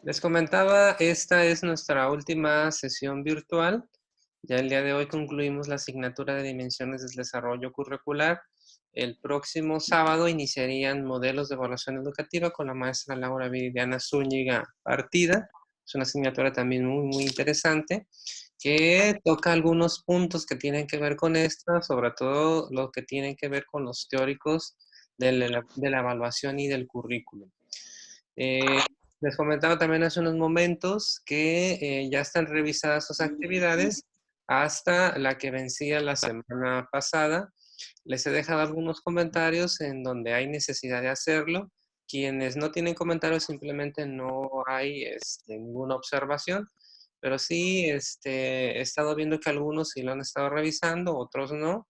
Les comentaba, esta es nuestra última sesión virtual. Ya el día de hoy concluimos la asignatura de Dimensiones del Desarrollo Curricular. El próximo sábado iniciarían modelos de evaluación educativa con la maestra Laura Viridiana Zúñiga Partida. Es una asignatura también muy interesante que toca algunos puntos que tienen que ver con esta, sobre todo lo que tienen que ver con los teóricos de la evaluación y del currículum. Les comentaba también hace unos momentos que ya están revisadas sus actividades hasta la que vencía la semana pasada. Les he dejado algunos comentarios en donde hay necesidad de hacerlo. Quienes no tienen comentarios simplemente no hay ninguna observación, pero sí he estado viendo que algunos sí lo han estado revisando, otros no.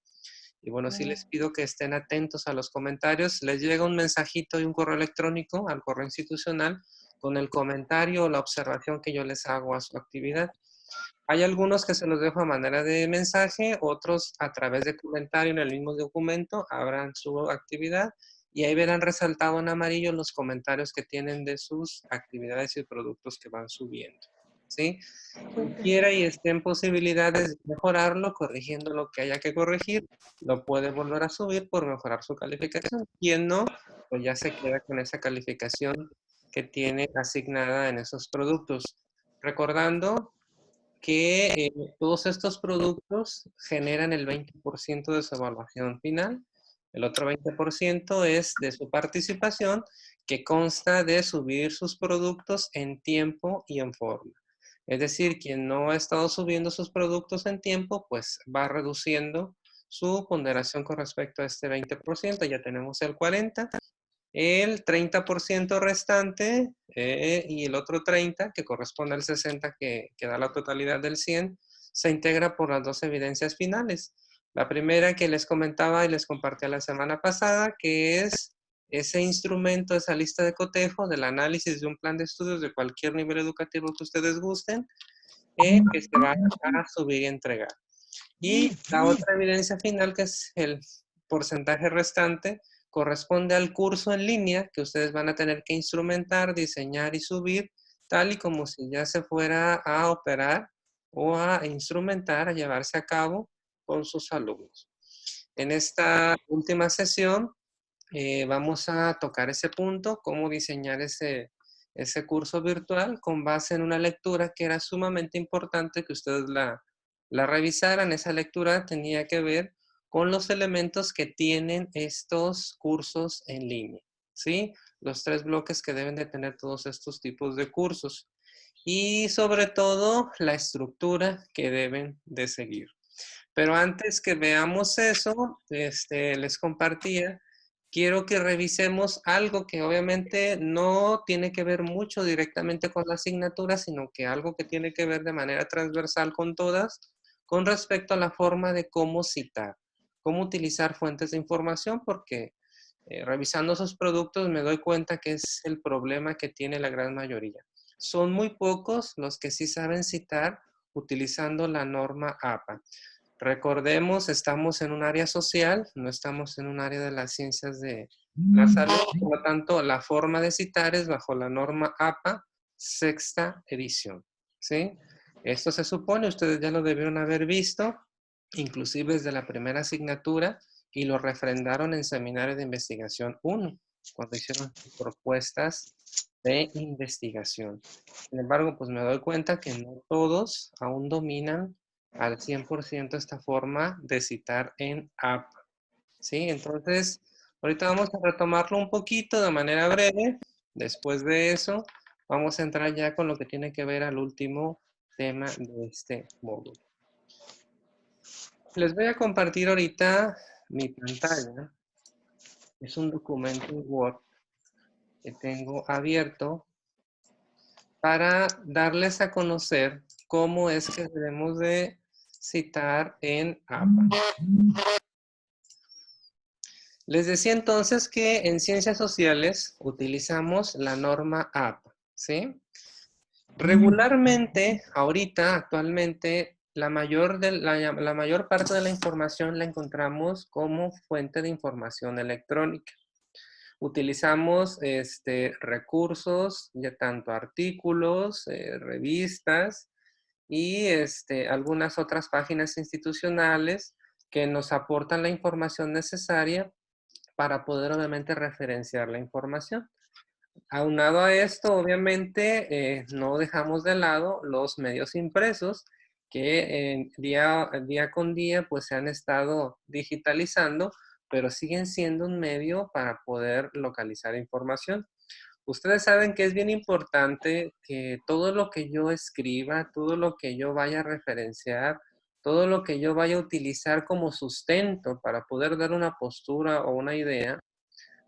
Y bueno, sí les pido que estén atentos a los comentarios. Les llega un mensajito y un correo electrónico al correo institucional con el comentario o la observación que yo les hago a su actividad. Hay algunos que se los dejo a manera de mensaje, otros a través de comentario en el mismo documento, abran su actividad y ahí verán resaltado en amarillo los comentarios que tienen de sus actividades y productos que van subiendo. ¿Sí? Quien quiera y esté en posibilidades de mejorarlo, corrigiendo lo que haya que corregir, lo puede volver a subir por mejorar su calificación. Quien no, pues ya se queda con esa calificación que tiene asignada en esos productos. Recordando que todos estos productos generan el 20% de su evaluación final. El otro 20% es de su participación, que consta de subir sus productos en tiempo y en forma. Es decir, quien no ha estado subiendo sus productos en tiempo, pues va reduciendo su ponderación con respecto a este 20%. Ya tenemos el 40%. El 30% restante y el otro 30%, que corresponde al 60% que da la totalidad del 100%, se integra por las dos evidencias finales. La primera que les comentaba y les compartí la semana pasada, que es ese instrumento, esa lista de cotejo del análisis de un plan de estudios de cualquier nivel educativo que ustedes gusten, que se va a subir y entregar. Y la otra evidencia final, que es el porcentaje restante, corresponde al curso en línea que ustedes van a tener que instrumentar, diseñar y subir, tal y como si ya se fuera a operar o a instrumentar, a llevarse a cabo con sus alumnos. En esta última sesión vamos a tocar ese punto, cómo diseñar ese curso virtual con base en una lectura que era sumamente importante que ustedes la revisaran. Esa lectura tenía que ver con los elementos que tienen estos cursos en línea, ¿sí? Los 3 bloques que deben de tener todos estos tipos de cursos. Y sobre todo, la estructura que deben de seguir. Pero antes que veamos eso, les compartía, quiero que revisemos algo que obviamente no tiene que ver mucho directamente con la asignatura, sino que algo que tiene que ver de manera transversal con todas, con respecto a la forma de cómo citar, cómo utilizar fuentes de información, porque revisando esos productos me doy cuenta que es el problema que tiene la gran mayoría. Son muy pocos los que sí saben citar utilizando la norma APA. Recordemos, estamos en un área social, no estamos en un área de las ciencias de la salud, por lo tanto, la forma de citar es bajo la norma APA, sexta edición, ¿sí? Esto se supone, ustedes ya lo debieron haber visto, inclusive desde la primera asignatura, y lo refrendaron en seminario de investigación 1, cuando hicieron propuestas de investigación. Sin embargo, pues me doy cuenta que no todos aún dominan al 100% esta forma de citar en app. ¿Sí? Entonces, ahorita vamos a retomarlo un poquito de manera breve. Después de eso, vamos a entrar ya con lo que tiene que ver al último tema de este módulo. Les voy a compartir ahorita mi pantalla. Es un documento en Word que tengo abierto para darles a conocer cómo es que debemos de citar en APA. Les decía entonces que en ciencias sociales utilizamos la norma APA, ¿sí? Regularmente, ahorita, actualmente, la mayor parte de la información la encontramos como fuente de información electrónica. Utilizamos recursos, ya tanto artículos, revistas y algunas otras páginas institucionales que nos aportan la información necesaria para poder obviamente referenciar la información. Aunado a esto, obviamente, no dejamos de lado los medios impresos que día con día pues se han estado digitalizando, pero siguen siendo un medio para poder localizar información. Ustedes saben que es bien importante que todo lo que yo escriba, todo lo que yo vaya a referenciar, todo lo que yo vaya a utilizar como sustento para poder dar una postura o una idea,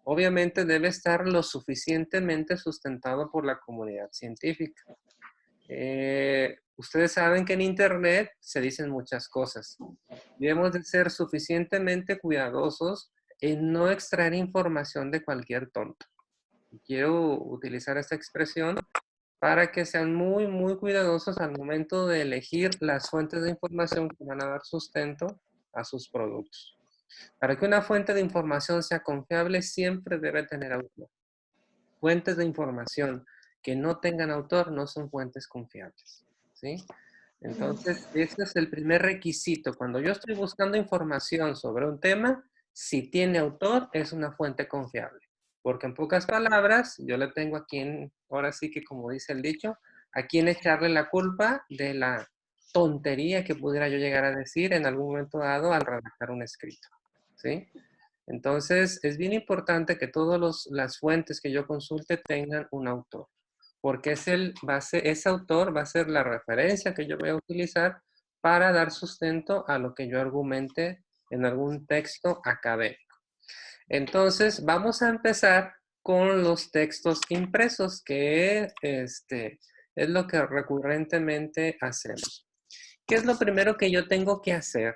obviamente debe estar lo suficientemente sustentado por la comunidad científica. Ustedes saben que en Internet se dicen muchas cosas. Debemos de ser suficientemente cuidadosos en no extraer información de cualquier tonto. Quiero utilizar esta expresión para que sean muy, muy cuidadosos al momento de elegir las fuentes de información que van a dar sustento a sus productos. Para que una fuente de información sea confiable, siempre debe tener autor. Fuentes de información que no tengan autor no son fuentes confiables, ¿sí? Entonces, ese es el primer requisito. Cuando yo estoy buscando información sobre un tema, si tiene autor, es una fuente confiable. Porque en pocas palabras, yo le tengo a quien, ahora sí que como dice el dicho, a quien echarle la culpa de la tontería que pudiera yo llegar a decir en algún momento dado al redactar un escrito, ¿sí? Entonces, es bien importante que todas las fuentes que yo consulte tengan un autor, porque ese autor va a ser la referencia que yo voy a utilizar para dar sustento a lo que yo argumente en algún texto académico. Entonces, vamos a empezar con los textos impresos, que es lo que recurrentemente hacemos. ¿Qué es lo primero que yo tengo que hacer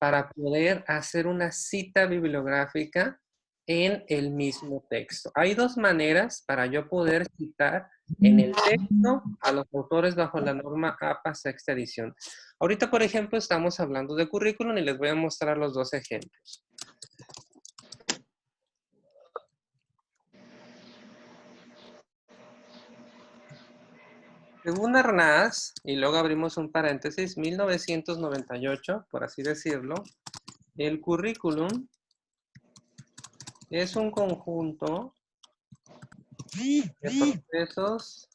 para poder hacer una cita bibliográfica en el mismo texto? Hay dos maneras para yo poder citar en el texto a los autores bajo la norma APA sexta edición. Ahorita, por ejemplo, estamos hablando de currículum y les voy a mostrar los dos ejemplos. Según Arnaz, y luego abrimos un paréntesis, 1998, por así decirlo, el currículum es un conjunto de procesos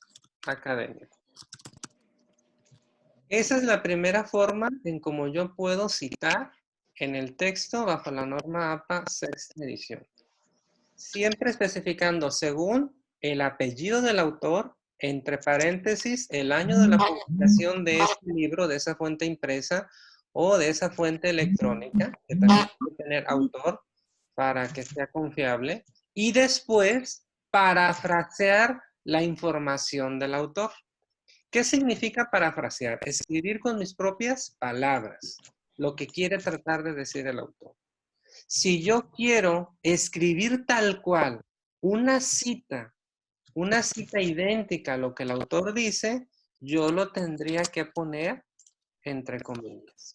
académicos. Esa es la primera forma en cómo yo puedo citar en el texto bajo la norma APA sexta edición. Siempre especificando según el apellido del autor, entre paréntesis, el año de la publicación de este libro, de esa fuente impresa o de esa fuente electrónica, que también puede tener autor para que sea confiable, y después parafrasear la información del autor. ¿Qué significa parafrasear? Escribir con mis propias palabras lo que quiere tratar de decir el autor. Si yo quiero escribir tal cual una cita idéntica a lo que el autor dice, yo lo tendría que poner entre comillas.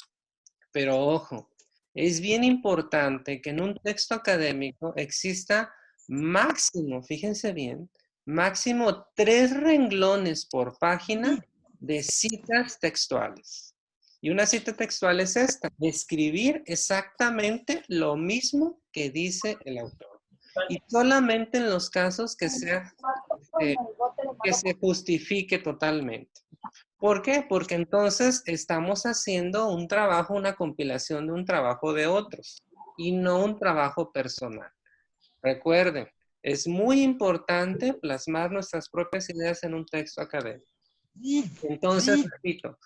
Pero ojo, es bien importante que en un texto académico exista máximo, fíjense bien, máximo 3 renglones por página de citas textuales. Y una cita textual es esta: escribir exactamente lo mismo que dice el autor. Y solamente en los casos que se justifique totalmente. ¿Por qué? Porque entonces estamos haciendo un trabajo, una compilación de un trabajo de otros y no un trabajo personal. Recuerden, es muy importante plasmar nuestras propias ideas en un texto académico. Entonces, repito,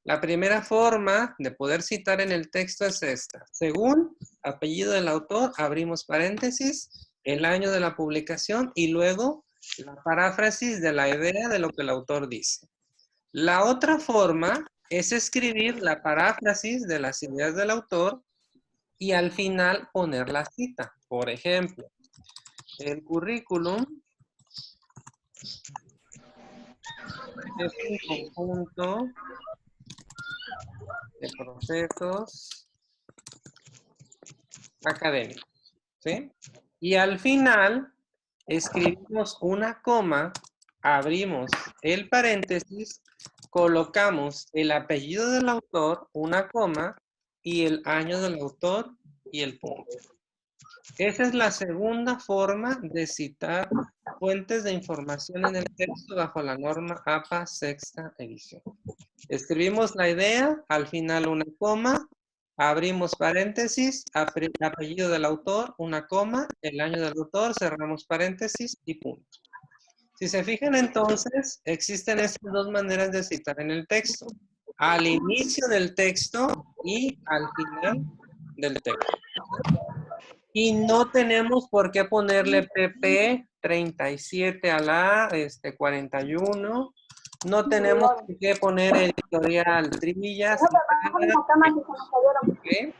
la primera forma de poder citar en el texto es esta. Según apellido del autor, abrimos paréntesis, el año de la publicación y luego la paráfrasis de la idea de lo que el autor dice. La otra forma es escribir la paráfrasis de las ideas del autor y al final poner la cita. Por ejemplo, el currículum es un conjunto de procesos académicos, ¿sí? Y al final escribimos una coma, abrimos el paréntesis, colocamos el apellido del autor, una coma, y el año del autor y el punto. Esa es la segunda forma de citar fuentes de información en el texto bajo la norma APA sexta edición. Escribimos la idea, al final una coma, abrimos paréntesis, apellido del autor, una coma, el año del autor, cerramos paréntesis y punto. Si se fijan entonces, existen estas dos maneras de citar en el texto. Al inicio del texto y al final del texto. Y no tenemos por qué ponerle PP 37 a la 41. No tenemos por qué poner editorial Trillas. ¿Okay?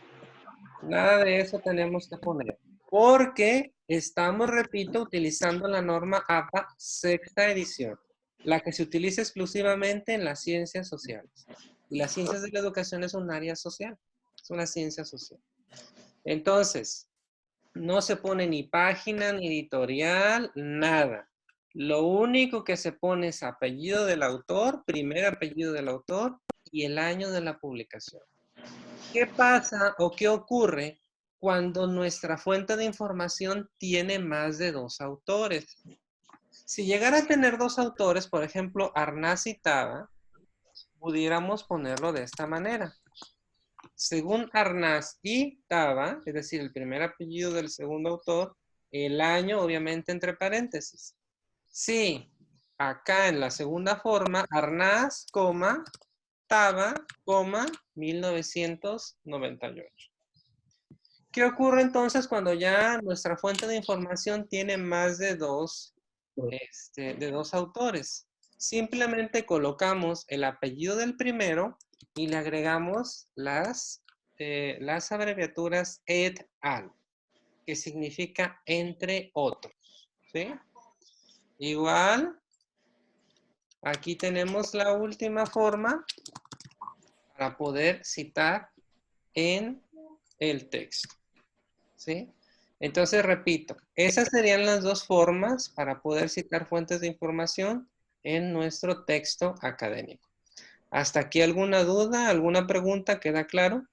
Nada de eso tenemos que poner. Porque estamos, repito, utilizando la norma APA sexta edición. La que se utiliza exclusivamente en las ciencias sociales. Y las ciencias de la educación es un área social. Es una ciencia social. Entonces, no se pone ni página, ni editorial, nada. Lo único que se pone es apellido del autor, primer apellido del autor y el año de la publicación. ¿Qué pasa o qué ocurre cuando nuestra fuente de información tiene más de dos autores? Si llegara a tener dos autores, por ejemplo, Arnaz y Taba, pudiéramos ponerlo de esta manera. Según Arnaz y Taba, es decir, el primer apellido del segundo autor, el año obviamente entre paréntesis. Sí, acá en la segunda forma, Arnaz, Taba, 1998. ¿Qué ocurre entonces cuando ya nuestra fuente de información tiene más de dos autores? Simplemente colocamos el apellido del primero y le agregamos las abreviaturas et al, que significa entre otros. ¿Sí? Igual, aquí tenemos la última forma para poder citar en el texto. ¿Sí? Entonces, repito, esas serían las dos formas para poder citar fuentes de información en nuestro texto académico. ¿Hasta aquí alguna duda, alguna pregunta? ¿Queda claro?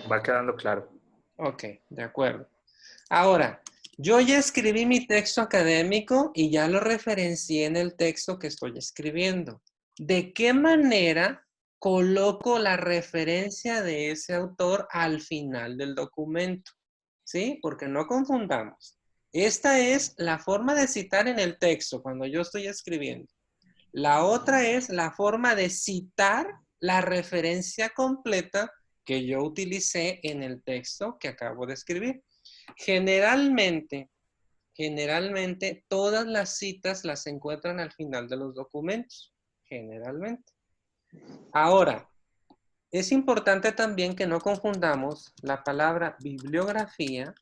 Va quedando claro. Ok, de acuerdo. Ahora, yo ya escribí mi texto académico y ya lo referencié en el texto que estoy escribiendo. ¿De qué manera coloco la referencia de ese autor al final del documento? ¿Sí? Porque no confundamos. Esta es la forma de citar en el texto cuando yo estoy escribiendo. La otra es la forma de citar la referencia completa que yo utilicé en el texto que acabo de escribir. Generalmente, todas las citas las encuentran al final de los documentos. Generalmente. Ahora, es importante también que no confundamos la palabra bibliografía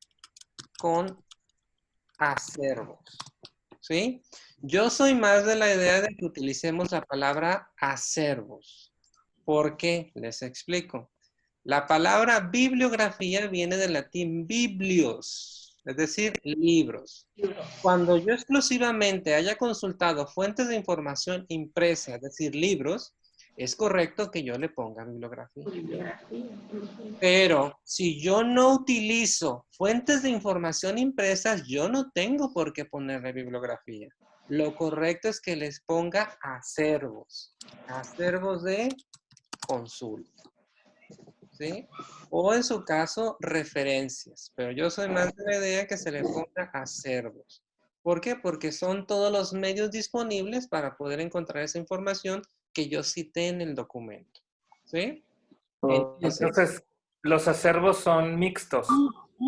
con acervos. ¿Sí? Yo soy más de la idea de que utilicemos la palabra acervos. ¿Por qué? Les explico. La palabra bibliografía viene del latín biblios, es decir, libros. Cuando yo exclusivamente haya consultado fuentes de información impresa, es decir, libros, es correcto que yo le ponga bibliografía. Pero si yo no utilizo fuentes de información impresas, yo no tengo por qué ponerle bibliografía. Lo correcto es que les ponga acervos de consulta. ¿Sí? O en su caso, referencias. Pero yo soy más de la idea que se le ponga acervos. ¿Por qué? Porque son todos los medios disponibles para poder encontrar esa información que yo cité en el documento. ¿Sí? Entonces, los acervos son mixtos.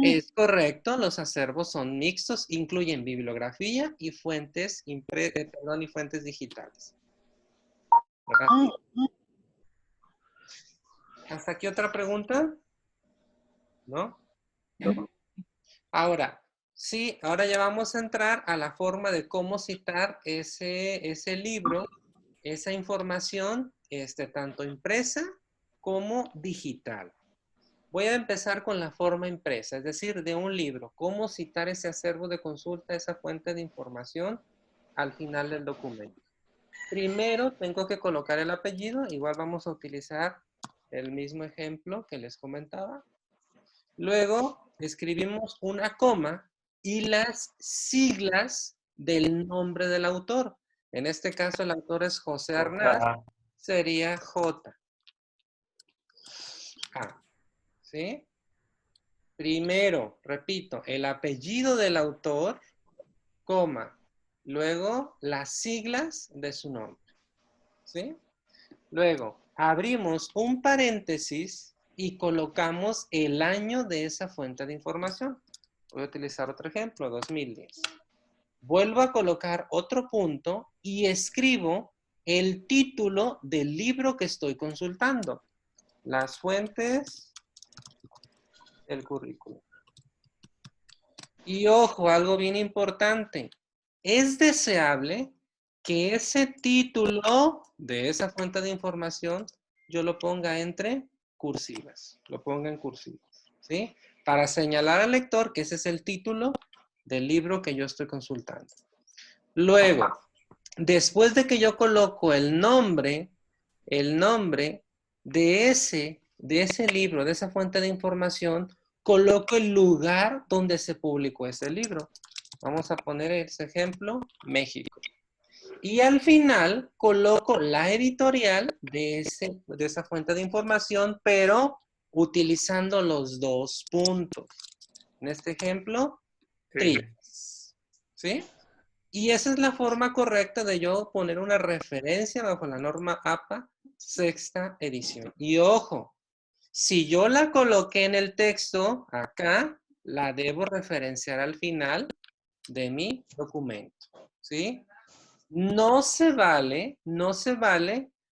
Es correcto, los acervos son mixtos, incluyen bibliografía y fuentes, y fuentes digitales. ¿Hasta aquí otra pregunta? ¿No? Ahora, sí, ahora ya vamos a entrar a la forma de cómo citar ese libro, esa información, tanto impresa como digital. Voy a empezar con la forma impresa, es decir, de un libro. ¿Cómo citar ese acervo de consulta, esa fuente de información al final del documento? Primero tengo que colocar el apellido. Igual vamos a utilizar el mismo ejemplo que les comentaba. Luego escribimos una coma y las siglas del nombre del autor. En este caso el autor es José Arnaz, sería J. A. ¿Sí? Primero, repito, el apellido del autor, coma, luego las siglas de su nombre. ¿Sí? Luego, abrimos un paréntesis y colocamos el año de esa fuente de información. Voy a utilizar otro ejemplo, 2010. Vuelvo a colocar otro punto y escribo el título del libro que estoy consultando. Las fuentes del currículum. Y ojo, algo bien importante. Es deseable que ese título de esa fuente de información yo lo ponga entre cursivas. Lo ponga en cursivas, ¿sí? Para señalar al lector que ese es el título del libro que yo estoy consultando. Luego, después de que yo coloco el nombre de ese libro, de esa fuente de información, coloco el lugar donde se publicó ese libro. Vamos a poner ese ejemplo, México. Y al final coloco la editorial de esa fuente de información, pero utilizando los dos puntos. En este ejemplo, Trías. ¿Sí? Y esa es la forma correcta de yo poner una referencia bajo la norma APA, sexta edición. Y ojo, si yo la coloqué en el texto, acá, la debo referenciar al final de mi documento, ¿sí? No se vale,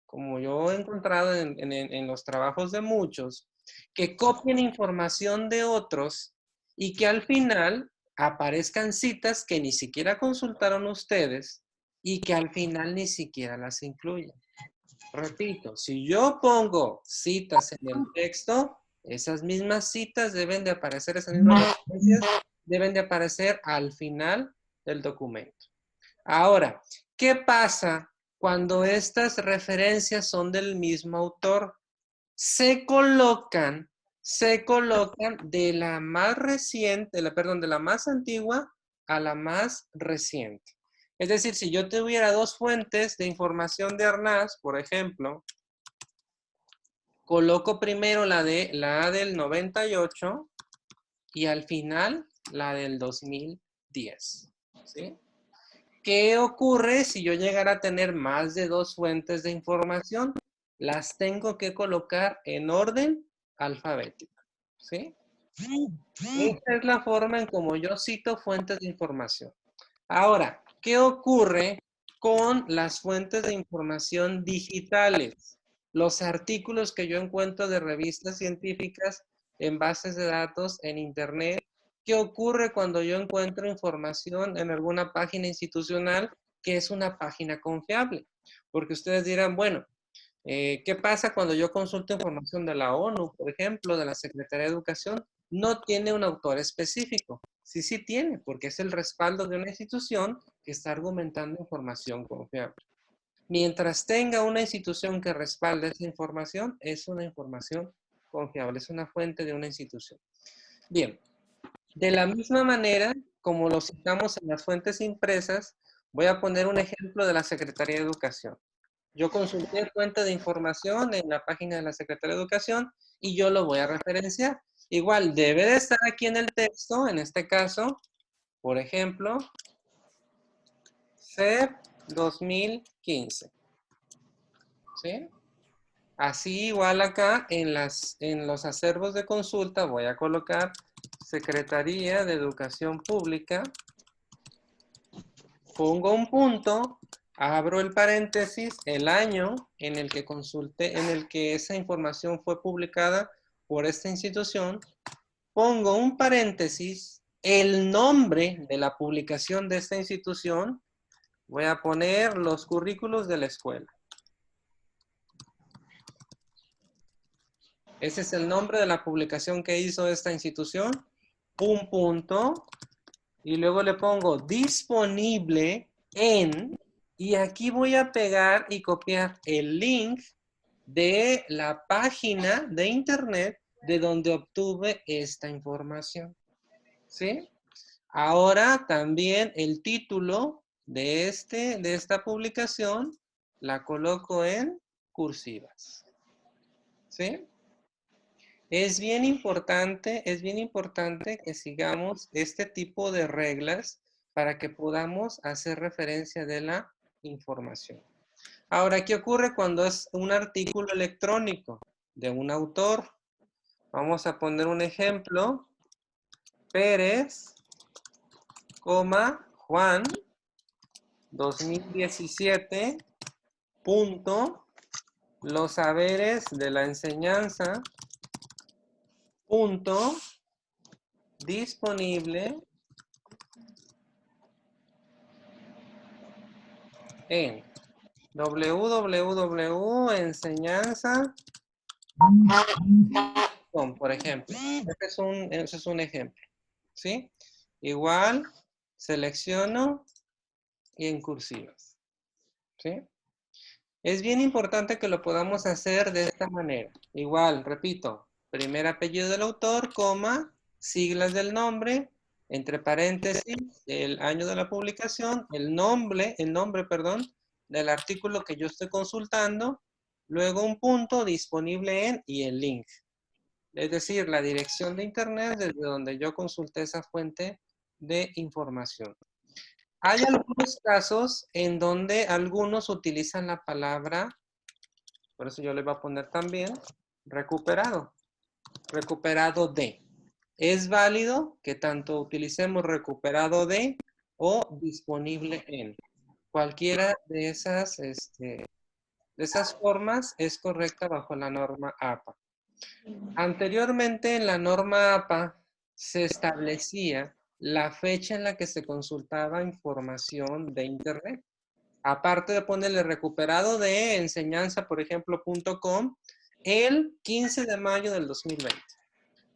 como yo he encontrado en los trabajos de muchos, que copien información de otros y que al final aparezcan citas que ni siquiera consultaron ustedes y que al final ni siquiera las incluyen. Repito, si yo pongo citas en el texto, esas mismas citas deben de aparecer, esas mismas referencias deben de aparecer al final del documento. Ahora, ¿qué pasa cuando estas referencias son del mismo autor? Se colocan de la más reciente, de la más antigua a la más reciente. Es decir, si yo tuviera dos fuentes de información de Arnaz, por ejemplo, coloco primero la del 98 y al final la del 2010. ¿Sí? ¿Qué ocurre si yo llegara a tener más de dos fuentes de información? Las tengo que colocar en orden alfabético. ¿Sí? Esta es la forma en cómo yo cito fuentes de información. Ahora, ¿qué ocurre con las fuentes de información digitales? Los artículos que yo encuentro de revistas científicas en bases de datos en Internet. ¿Qué ocurre cuando yo encuentro información en alguna página institucional que es una página confiable? Porque ustedes dirán, bueno, ¿qué pasa cuando yo consulto información de la ONU, por ejemplo, de la Secretaría de Educación? No tiene un autor específico. Sí, sí tiene, porque es el respaldo de una institución que está argumentando información confiable. Mientras tenga una institución que respalde esa información, es una información confiable, es una fuente de una institución. Bien, de la misma manera, como lo citamos en las fuentes impresas, voy a poner un ejemplo de la Secretaría de Educación. Yo consulté fuente de información en la página de la Secretaría de Educación y yo lo voy a referenciar. Igual, debe de estar aquí en el texto, en este caso, por ejemplo, CEP 2015. ¿Sí? Así igual acá en los acervos de consulta voy a colocar Secretaría de Educación Pública, pongo un punto, abro el paréntesis, el año en el que consulté, en el que esa información fue publicada por esta institución, pongo un paréntesis, el nombre de la publicación de esta institución, voy a poner los currículos de la escuela. Ese es el nombre de la publicación que hizo esta institución. Un punto. Y luego le pongo disponible en. Y aquí voy a pegar y copiar el link de la página de internet de donde obtuve esta información. ¿Sí? Ahora también el título de esta publicación la coloco en cursivas. ¿Sí? Es bien importante que sigamos este tipo de reglas para que podamos hacer referencia de la información. Ahora, ¿qué ocurre cuando es un artículo electrónico de un autor? Vamos a poner un ejemplo. Pérez, Juan, 2017, punto, los saberes de la enseñanza, punto, disponible en www.enseñanza.com, por ejemplo. Ese es un ejemplo. ¿Sí? Igual, selecciono y en cursivas. ¿Sí? Es bien importante que lo podamos hacer de esta manera. Igual, repito, primer apellido del autor, coma, siglas del nombre, entre paréntesis, el año de la publicación, el nombre, perdón, del artículo que yo estoy consultando, luego un punto disponible en y el link. Es decir, la dirección de internet desde donde yo consulté esa fuente de información. Hay algunos casos en donde algunos utilizan la palabra, por eso yo le voy a poner también, recuperado. Recuperado de. Es válido que tanto utilicemos recuperado de o disponible en. Cualquiera de esas formas es correcta bajo la norma APA. Anteriormente en la norma APA se establecía la fecha en la que se consultaba información de Internet. Aparte de ponerle recuperado de enseñanza, por ejemplo, .com, el 15 de mayo del 2020.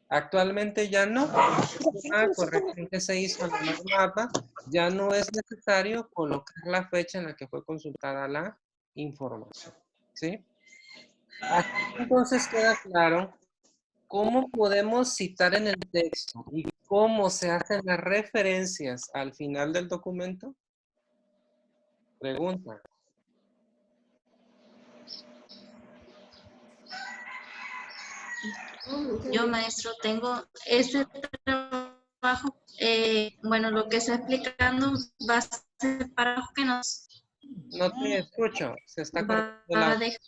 Actualmente ya no. Una corrección que se hizo en la norma APA, ya no es necesario colocar la fecha en la que fue consultada la información. ¿Sí? Aquí entonces queda claro cómo podemos citar en el texto y cómo se hacen las referencias al final del documento. Pregunta. Yo, maestro, tengo este trabajo, bueno, lo que está explicando va a ser para que nos No te escucho, se está cortando va la... a dejar.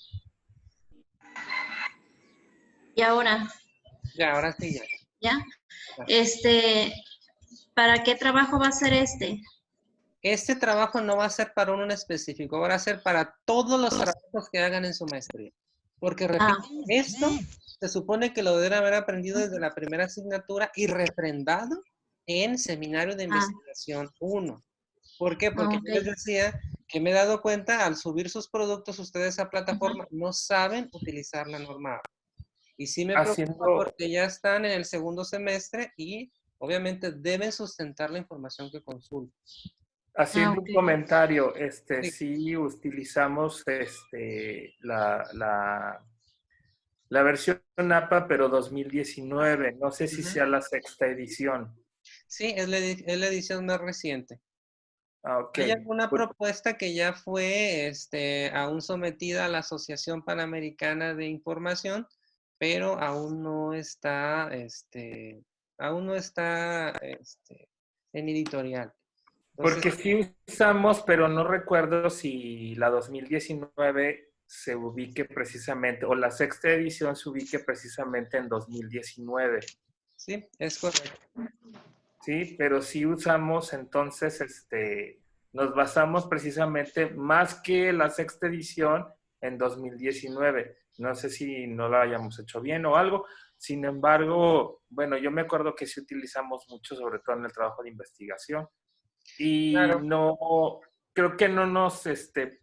Y ahora, Ya, ahora sí ya. ¿ya? ¿Para qué trabajo va a ser este? Este trabajo no va a ser para uno en específico, va a ser para todos los trabajos que hagan en su maestría. Porque, repito, esto se supone que lo deben haber aprendido desde la primera asignatura y refrendado en Seminario de Investigación 1. ¿Por qué? Porque yo les decía que me he dado cuenta, al subir sus productos ustedes a plataforma, no saben utilizar la norma APA. Y sí me preocupa porque ya están en el segundo semestre y obviamente deben sustentar la información que consultan. Haciendo un comentario, Sí. sí utilizamos la versión APA, pero 2019. No sé si sea la sexta edición. Sí, es la edición más reciente. Okay. ¿Hay alguna propuesta que ya fue aún sometida a la Asociación Panamericana de Información, pero aún no está, en editorial? Entonces, porque sí usamos, pero no recuerdo si la 2019 se ubique precisamente, o la sexta edición se ubique precisamente en 2019. Sí, es correcto. Sí, pero sí usamos entonces, nos basamos precisamente más que la sexta edición en 2019. No sé si no lo hayamos hecho bien o algo. Sin embargo, bueno, yo me acuerdo que sí utilizamos mucho, sobre todo en el trabajo de investigación. Y Claro. no, creo que no nos,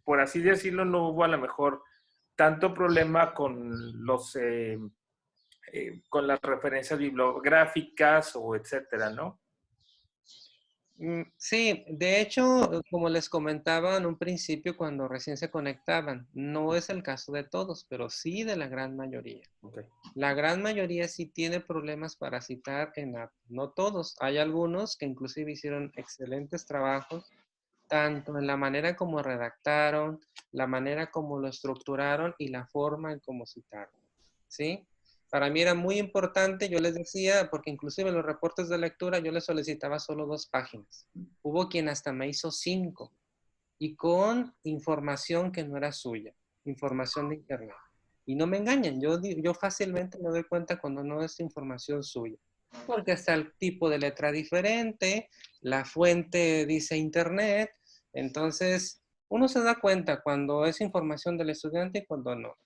por así decirlo, no hubo a lo mejor tanto problema con los con las referencias bibliográficas o etcétera, ¿no? Sí, de hecho, como les comentaba en un principio cuando recién se conectaban, no es el caso de todos, pero sí de la gran mayoría. Okay. La gran mayoría sí tiene problemas para citar en app, no todos. Hay algunos que inclusive hicieron excelentes trabajos, tanto en la manera como redactaron, la manera como lo estructuraron y la forma en cómo citaron, ¿sí? Para mí era muy importante, yo les decía, porque inclusive en los reportes de lectura yo les solicitaba solo 2 páginas. Hubo quien hasta me hizo 5 y con información que no era suya, información de internet. Y no me engañan, yo fácilmente me doy cuenta cuando no es información suya, porque está el tipo de letra diferente, la fuente dice internet, entonces uno se da cuenta cuando es información del estudiante y cuando no.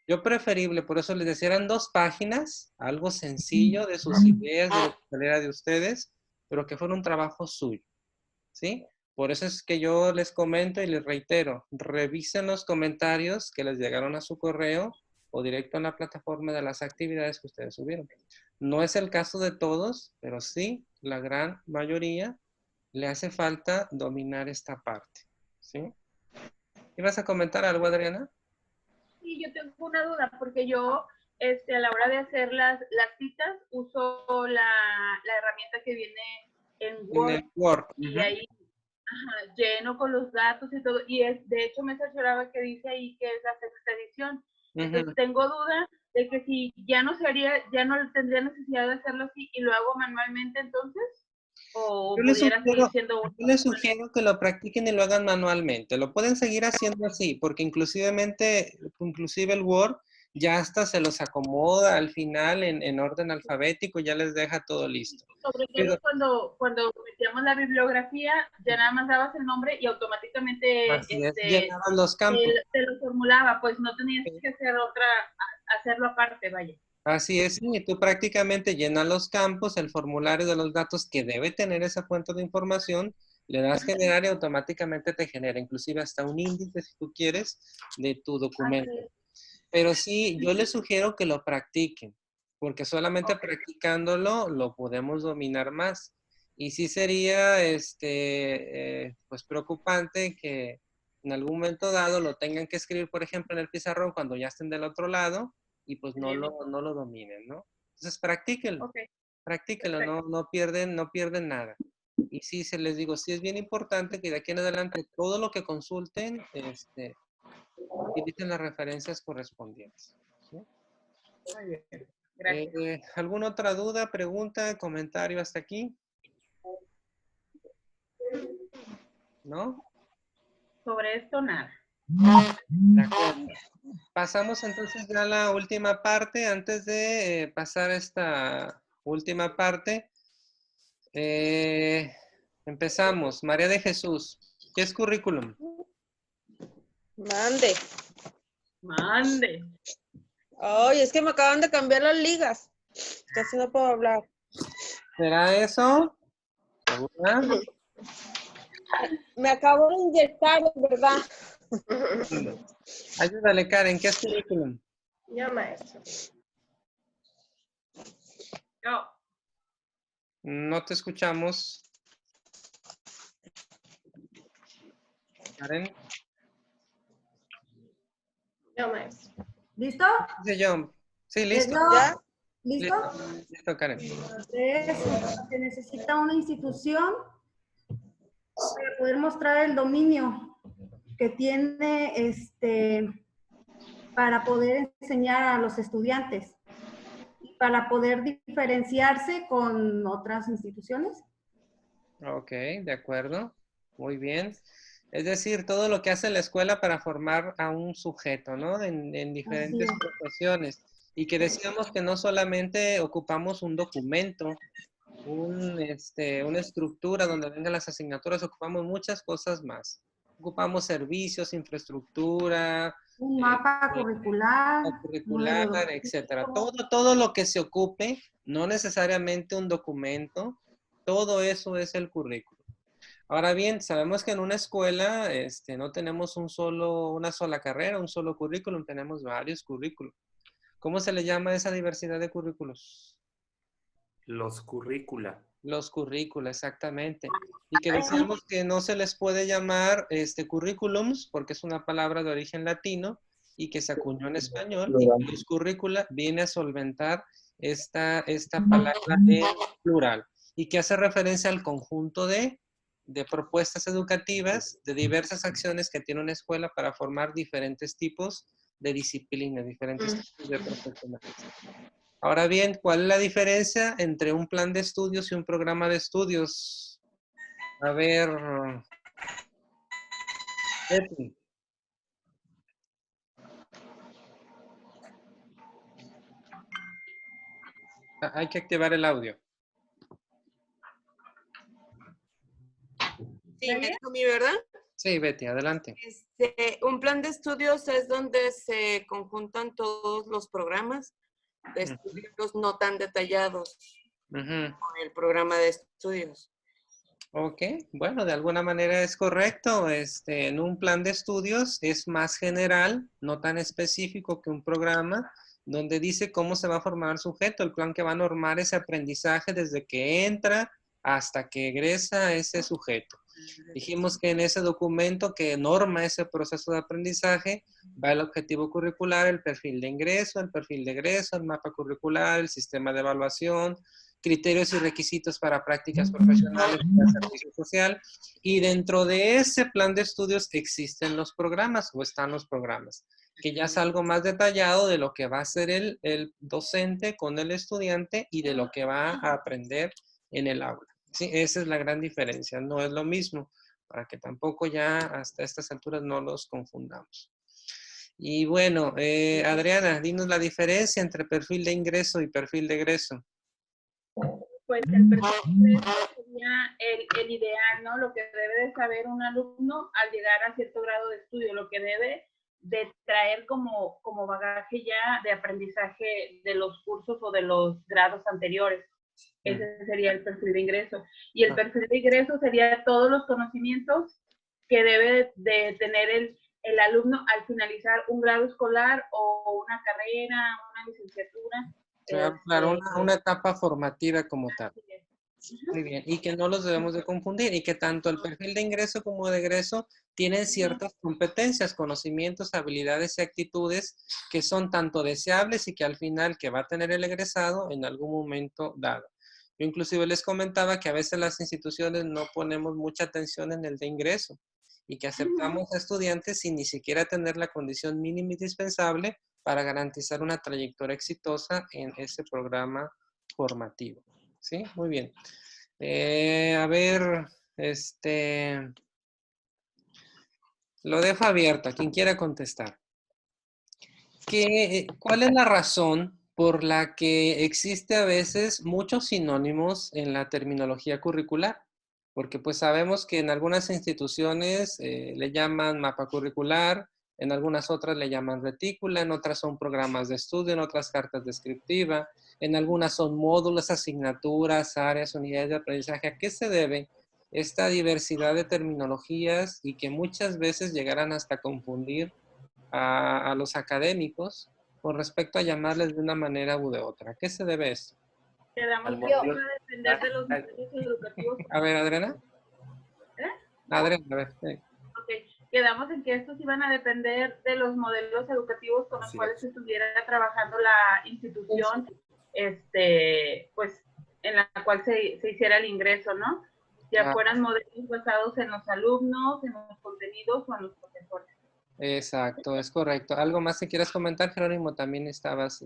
Yo preferible, por eso les decía, eran 2 páginas, algo sencillo de sus ideas, de lo que saliera de ustedes, pero que fuera un trabajo suyo, ¿sí? Por eso es que yo les comento y les reitero, revisen los comentarios que les llegaron a su correo o directo en la plataforma de las actividades que ustedes subieron. No es el caso de todos, pero sí, la gran mayoría le hace falta dominar esta parte, ¿sí? ¿Ibas a comentar algo, Adriana? Sí, yo tengo una duda, porque yo a la hora de hacer las citas uso la herramienta que viene en En Word el Word. y ahí lleno con los datos y todo. Y de hecho me cercioraba que dice ahí que es la sexta edición. Entonces tengo duda de que si ya no tendría necesidad de hacerlo así y lo hago manualmente entonces, o pudiera seguir siendo yo les sugiero que lo practiquen y lo hagan manualmente. Lo pueden seguir haciendo así, porque inclusive el Word ya hasta se los acomoda al final en orden alfabético, ya les deja todo listo. Sobre todo cuando metíamos la bibliografía, ya nada más dabas el nombre y automáticamente llenaban los campos. te lo formulaba, pues no tenías que hacerlo aparte, vaya. Así es, y tú prácticamente llenas los campos, el formulario de los datos que debe tener esa fuente de información, le das generar y automáticamente te genera, inclusive hasta un índice, si tú quieres, de tu documento. Pero sí, yo les sugiero que lo practiquen, porque solamente practicándolo lo podemos dominar más. Y sí sería, pues preocupante que en algún momento dado lo tengan que escribir, por ejemplo, en el pizarrón cuando ya estén del otro lado y pues no lo dominen, ¿no? Entonces practíquenlo, practíquenlo, no pierden nada. Y sí, se les digo, sí es bien importante que de aquí en adelante todo lo que consulten, utilicen las referencias correspondientes, ¿sí? Muy bien, gracias. ¿Alguna otra duda, pregunta, comentario hasta aquí? ¿No? Sobre esto, nada. De acuerdo. Pasamos entonces ya a la última parte. Antes de pasar a esta última parte, empezamos. María de Jesús, ¿qué es currículum? Mande. Ay, es que me acaban de cambiar las ligas. Casi no puedo hablar. ¿Será eso? ¿Segura? Me acabo de inyectar, ¿verdad? Ayúdale, Karen, ¿qué es currículum? Ya, maestro. Yo. No te escuchamos. Karen. Ya, maestro. ¿Listo? Dice yo. Sí, listo. ¿Ya? ¿Listo? Listo, Karen. Se necesita una institución para poder mostrar el dominio que tiene para poder enseñar a los estudiantes y para poder diferenciarse con otras instituciones. Ok, de acuerdo. Muy bien. Es decir, todo lo que hace la escuela para formar a un sujeto, ¿no? En diferentes profesiones. Y que decíamos que no solamente ocupamos un documento, una estructura donde vengan las asignaturas, ocupamos muchas cosas más. Ocupamos servicios, infraestructura, Un mapa curricular, etcétera. Todo lo que se ocupe, no necesariamente un documento, todo eso es el currículo. Ahora bien, sabemos que en una escuela no tenemos una sola carrera, un solo currículum, tenemos varios currículum. ¿Cómo se le llama a esa diversidad de currículos? Los currícula. Los currícula, exactamente. Y que decíamos que no se les puede llamar currículums porque es una palabra de origen latino y que se acuñó en español, y que los currícula viene a solventar esta palabra en plural y que hace referencia al conjunto de propuestas educativas, de diversas acciones que tiene una escuela para formar diferentes tipos de disciplinas, diferentes tipos de profesionales. Ahora bien, ¿cuál es la diferencia entre un plan de estudios y un programa de estudios? A ver, Betty. Hay que activar el audio. Sí, me dijo a mí, ¿verdad? Sí, Betty, adelante. Un plan de estudios es donde se conjuntan todos los programas de estudios no tan detallados con el programa de estudios. Ok, bueno, de alguna manera es correcto. En un plan de estudios es más general, no tan específico que un programa, donde dice cómo se va a formar el sujeto, el plan que va a normar ese aprendizaje desde que entra hasta que egresa ese sujeto. Dijimos que en ese documento que norma ese proceso de aprendizaje va el objetivo curricular, el perfil de ingreso, el perfil de egreso, el mapa curricular, el sistema de evaluación, criterios y requisitos para prácticas profesionales y el servicio social. Y dentro de ese plan de estudios existen los programas o están los programas, que ya es algo más detallado de lo que va a hacer el docente con el estudiante y de lo que va a aprender en el aula. Sí, esa es la gran diferencia, no es lo mismo, para que tampoco ya hasta estas alturas no los confundamos. Y bueno, Adriana, dinos la diferencia entre perfil de ingreso y perfil de egreso. Pues el perfil de ingreso sería el ideal, ¿no? Lo que debe de saber un alumno al llegar a cierto grado de estudio, lo que debe de traer como bagaje ya de aprendizaje de los cursos o de los grados anteriores. Ese sería el perfil de ingreso. Y el perfil de ingreso sería todos los conocimientos que debe de tener el alumno al finalizar un grado escolar o una carrera, una licenciatura. Claro, una etapa formativa como tal. Muy bien, y que no los debemos de confundir, y que tanto el perfil de ingreso como de egreso tienen ciertas competencias, conocimientos, habilidades y actitudes que son tanto deseables y que al final que va a tener el egresado en algún momento dado. Yo inclusive les comentaba que a veces las instituciones no ponemos mucha atención en el de ingreso y que aceptamos a estudiantes sin ni siquiera tener la condición mínima indispensable para garantizar una trayectoria exitosa en ese programa formativo. ¿Sí? Muy bien. A ver, lo dejo abierto a quien quiera contestar. ¿Cuál es la razón por la que existe a veces muchos sinónimos en la terminología curricular? Porque pues sabemos que en algunas instituciones le llaman mapa curricular, en algunas otras le llaman retícula, en otras son programas de estudio, en otras cartas descriptivas, en algunas son módulos, asignaturas, áreas, unidades de aprendizaje. ¿A qué se debe esta diversidad de terminologías y que muchas veces llegarán hasta confundir a los académicos con respecto a llamarles de una manera u de otra? ¿A qué se debe esto? Quedamos que va a depender de los modelos educativos. A ver, Adriana. Adriana, a ver. Okay. Quedamos en que estos iban a depender de los modelos educativos con los cuales se estuviera trabajando la institución, pues, en la cual se hiciera el ingreso, ¿no? Ya fueran modelos basados en los alumnos, en los contenidos o en los profesores. Exacto, es correcto. ¿Algo más que quieras comentar, Jerónimo? También estabas...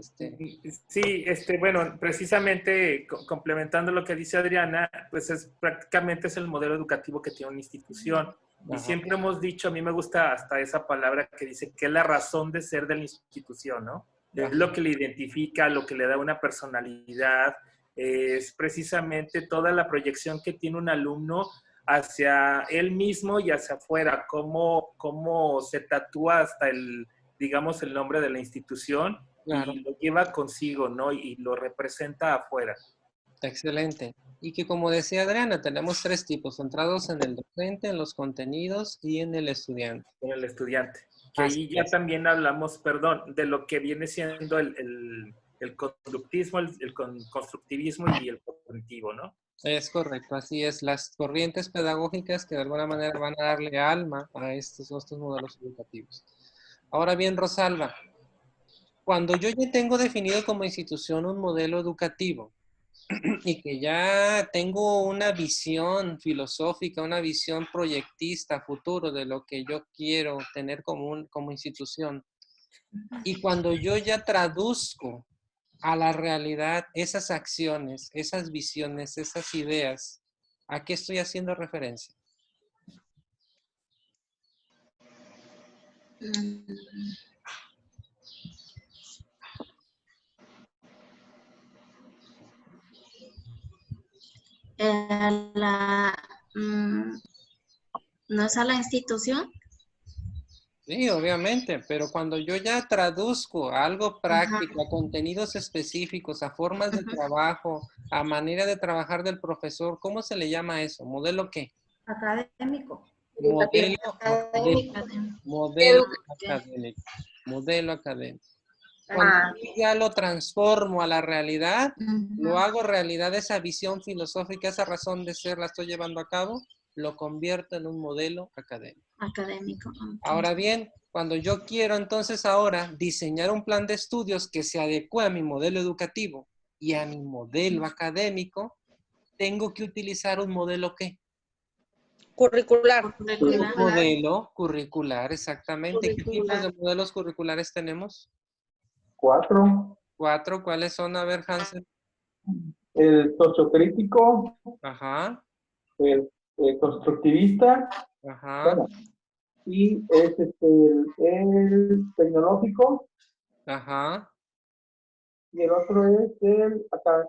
Sí, bueno, precisamente complementando lo que dice Adriana, pues prácticamente es el modelo educativo que tiene una institución. Y siempre hemos dicho, a mí me gusta hasta esa palabra que dice que es la razón de ser de la institución, ¿no? Es lo que le identifica, lo que le da una personalidad, es precisamente toda la proyección que tiene un alumno hacia él mismo y hacia afuera, cómo se tatúa hasta digamos, el nombre de la institución y lo lleva consigo, ¿no? Y lo representa afuera. Excelente. Y que como decía Adriana, tenemos 3 tipos, centrados en el docente, en los contenidos y en el estudiante. En el estudiante. Que ahí ya también hablamos, perdón, de lo que viene siendo el conductismo, el constructivismo y el cognitivo, ¿no? Es correcto, así es. Las corrientes pedagógicas que de alguna manera van a darle alma a estos modelos educativos. Ahora bien, Rosalba, cuando yo ya tengo definido como institución un modelo educativo y que ya tengo una visión filosófica, una visión proyectista, futuro de lo que yo quiero tener como institución, y cuando yo ya traduzco a la realidad esas acciones, esas visiones, esas ideas, ¿a qué estoy haciendo referencia? ¿No es a la institución? Sí, obviamente, pero cuando yo ya traduzco a algo práctico, a contenidos específicos, a formas de trabajo, a manera de trabajar del profesor, ¿cómo se le llama eso? ¿Modelo qué? Académico. Modelo académico. Modelo académico. Modelo académico. Cuando yo ya lo transformo a la realidad, lo hago realidad, esa visión filosófica, esa razón de ser, la estoy llevando a cabo, lo convierto en un modelo académico. Académico. Okay. Ahora bien, cuando yo quiero entonces ahora diseñar un plan de estudios que se adecue a mi modelo educativo y a mi modelo académico, tengo que utilizar un modelo ¿qué? Curricular. Un modelo curricular, exactamente. ¿Qué tipos de modelos curriculares tenemos? 4. 4, ¿cuáles son? A ver, Hansen. El sociocrítico, Ajá, el constructivista, ajá, bueno, y es el tecnológico, ajá. y el otro es el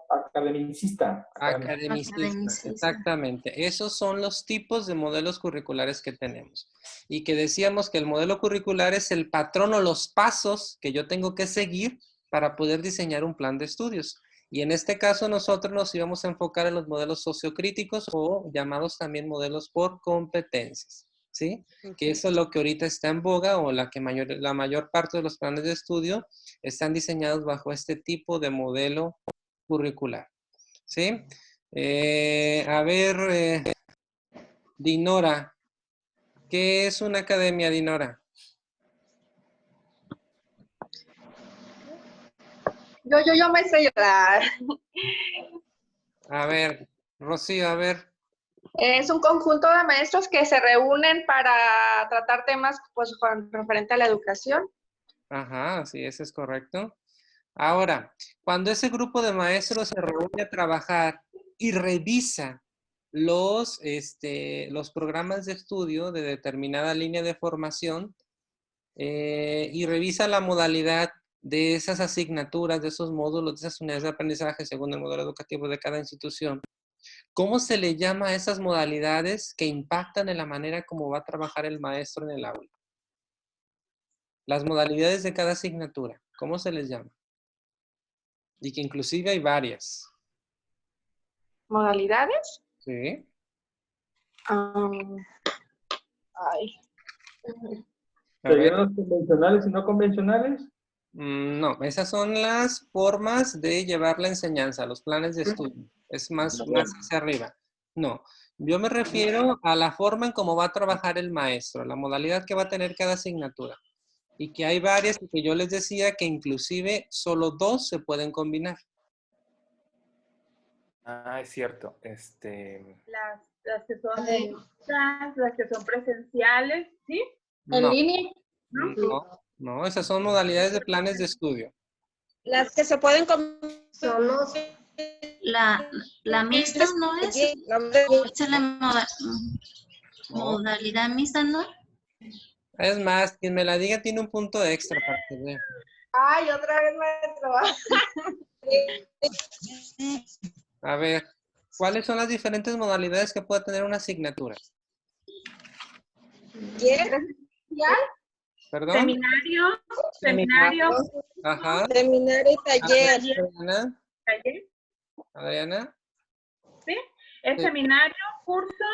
academicista. Academicista, exactamente. Esos son los tipos de modelos curriculares que tenemos. Y que decíamos que el modelo curricular es el patrón o los pasos que yo tengo que seguir para poder diseñar un plan de estudios. Y en este caso nosotros nos íbamos a enfocar en los modelos sociocríticos o llamados también modelos por competencias, ¿sí? Que eso es lo que ahorita está en boga o la mayor parte de los planes de estudio están diseñados bajo este tipo de modelo curricular, ¿sí? A ver, Dinora, ¿qué es una academia, Dinora? Yo me sé llorar. A ver, Rocío, a ver. Es un conjunto de maestros que se reúnen para tratar temas pues, referente a la educación. Ajá, sí, eso es correcto. Ahora, cuando ese grupo de maestros se reúne a trabajar y revisa los programas de estudio de determinada línea de formación y revisa la modalidad de esas asignaturas, de esos módulos, de esas unidades de aprendizaje según el modelo educativo de cada institución, ¿cómo se le llama a esas modalidades que impactan en la manera como va a trabajar el maestro en el aula? Las modalidades de cada asignatura, ¿cómo se les llama? Y que inclusive hay varias. ¿Modalidades? Sí. ¿Serían los convencionales y no convencionales? No, esas son las formas de llevar la enseñanza, los planes de estudio. Es más hacia arriba. No, yo me refiero a la forma en cómo va a trabajar el maestro, la modalidad que va a tener cada asignatura. Y que hay varias que yo les decía que inclusive solo 2 se pueden combinar. Ah, es cierto. Las que son mixtas, las que son presenciales, ¿sí? ¿En línea? No, esas son modalidades de planes de estudio. Las que se pueden Solo la mixta, ¿no es? Es la modalidad mixta, ¿no? Es más, quien me la diga tiene un punto extra para que vea. Ay, otra vez maestro. A ver, ¿cuáles son las diferentes modalidades que puede tener una asignatura? ¿Perdón? Seminario. Ajá. Seminario y taller. Adriana. ¿Sí? Es seminario, curso,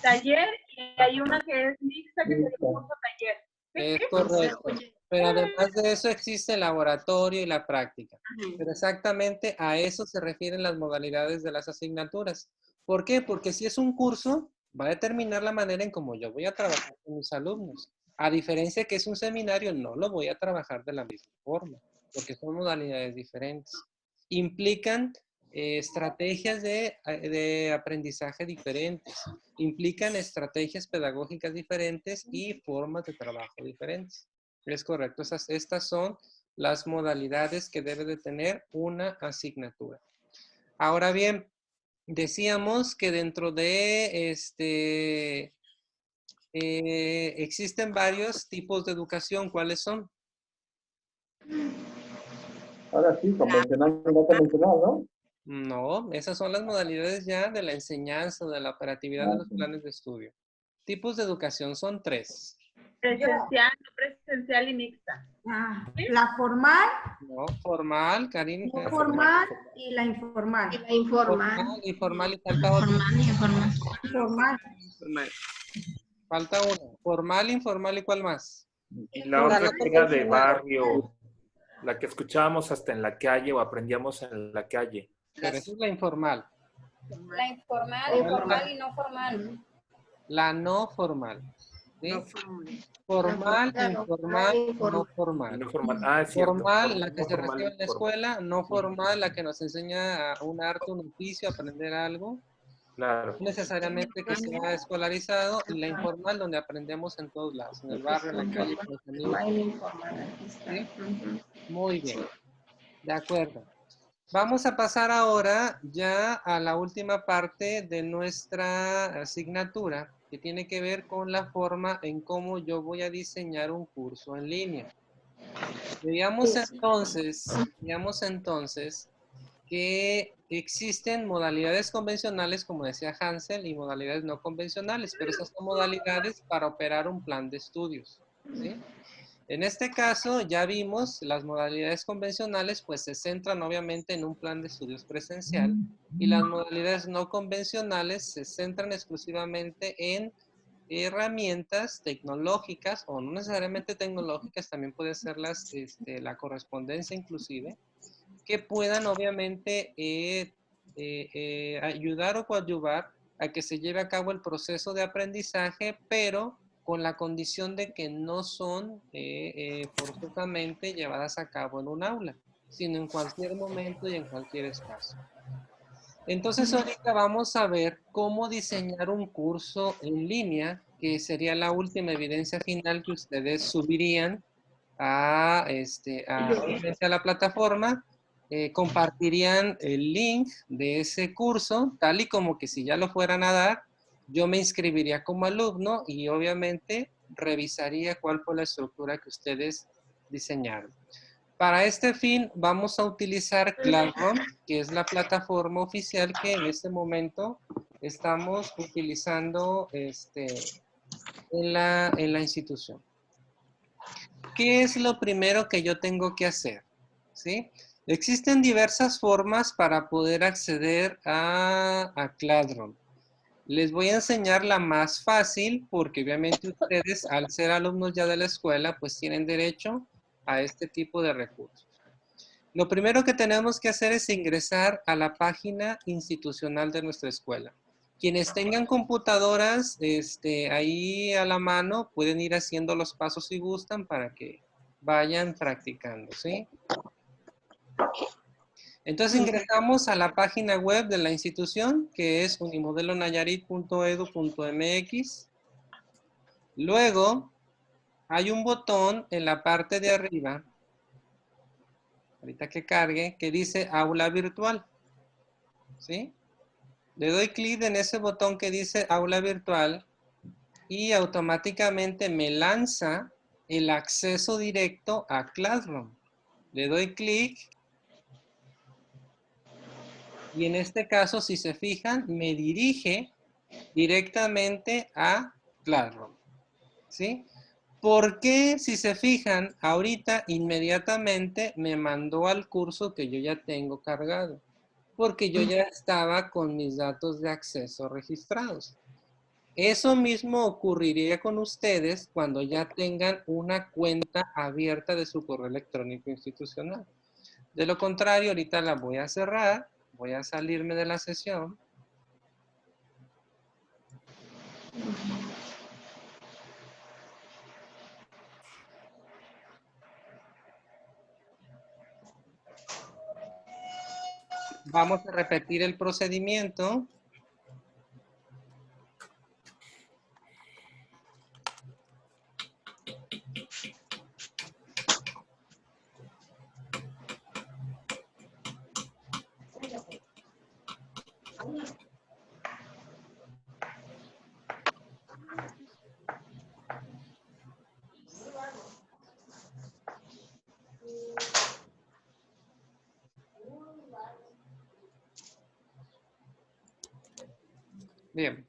taller y hay una que es mixta, que es curso taller. Es correcto. Pero además de eso existe el laboratorio y la práctica. Pero exactamente a eso se refieren las modalidades de las asignaturas. ¿Por qué? Porque si es un curso, va a determinar la manera en cómo yo voy a trabajar con mis alumnos. A diferencia que es un seminario, no lo voy a trabajar de la misma forma, porque son modalidades diferentes. Implican estrategias de aprendizaje diferentes, implican estrategias pedagógicas diferentes y formas de trabajo diferentes. Es correcto, estas son las modalidades que debe de tener una asignatura. Ahora bien, decíamos que dentro de existen varios tipos de educación. ¿Cuáles son? Ahora sí, convencional y no convencional, ¿no? No, esas son las modalidades ya de la enseñanza, de la operatividad de los planes de estudio. Tipos de educación son 3. Presencial, no presencial y mixta. La formal. No, formal, Karin. No formal y la informal. Y la informal. Formal, informal y falta otra. Informal. Falta una. Formal, informal y ¿cuál más? Y la otra que era de barrio, la que escuchábamos hasta en la calle o aprendíamos en la calle. Pero esa es la informal. La informal y no formal. La no formal. ¿Sí? Formal, informal, no formal. No formal. Ah, es cierto. Formal, la que se Formal, recibe en la escuela. No formal, la que nos enseña un arte, un oficio, aprender algo. Claro. No necesariamente que sea escolarizado. Y la informal, donde aprendemos en todos lados. En el barrio, en la calle, con los amigos. ¿Sí? Muy bien. De acuerdo. Vamos a pasar ahora ya a la última parte de nuestra asignatura, que tiene que ver con la forma en cómo yo voy a diseñar un curso en línea. Veamos entonces que existen modalidades convencionales, como decía Hansel, y modalidades no convencionales, pero esas son modalidades para operar un plan de estudios, ¿sí? En este caso, ya vimos, las modalidades convencionales pues se centran obviamente en un plan de estudios presencial y las modalidades no convencionales se centran exclusivamente en herramientas tecnológicas o no necesariamente tecnológicas, también puede ser la correspondencia inclusive, que puedan obviamente ayudar o coadyuvar a que se lleve a cabo el proceso de aprendizaje, pero con la condición de que no son forzosamente llevadas a cabo en un aula, sino en cualquier momento y en cualquier espacio. Entonces ahorita vamos a ver cómo diseñar un curso en línea, que sería la última evidencia final que ustedes subirían a la plataforma, compartirían el link de ese curso, tal y como que si ya lo fueran a dar, yo me inscribiría como alumno y obviamente revisaría cuál fue la estructura que ustedes diseñaron. Para este fin vamos a utilizar Classroom, que es la plataforma oficial que en este momento estamos utilizando en la institución. ¿Qué es lo primero que yo tengo que hacer? ¿Sí? Existen diversas formas para poder acceder a Classroom. Les voy a enseñar la más fácil porque obviamente ustedes al ser alumnos ya de la escuela pues tienen derecho a este tipo de recursos. Lo primero que tenemos que hacer es ingresar a la página institucional de nuestra escuela. Quienes tengan computadoras ahí a la mano pueden ir haciendo los pasos si gustan para que vayan practicando, ¿sí? Entonces ingresamos a la página web de la institución, que es unimodelonayarit.edu.mx. Luego hay un botón en la parte de arriba, ahorita que cargue, que dice Aula Virtual, ¿sí? Le doy clic en ese botón que dice Aula Virtual y automáticamente me lanza el acceso directo a Classroom. Le doy clic y en este caso, si se fijan, me dirige directamente a Classroom, ¿sí? ¿Por qué, si se fijan, ahorita inmediatamente me mandó al curso que yo ya tengo cargado? porque yo ya estaba con mis datos de acceso registrados. Eso mismo ocurriría con ustedes cuando ya tengan una cuenta abierta de su correo electrónico institucional. De lo contrario, ahorita la voy a cerrar, voy a salirme de la sesión. Vamos a repetir el procedimiento. Bien.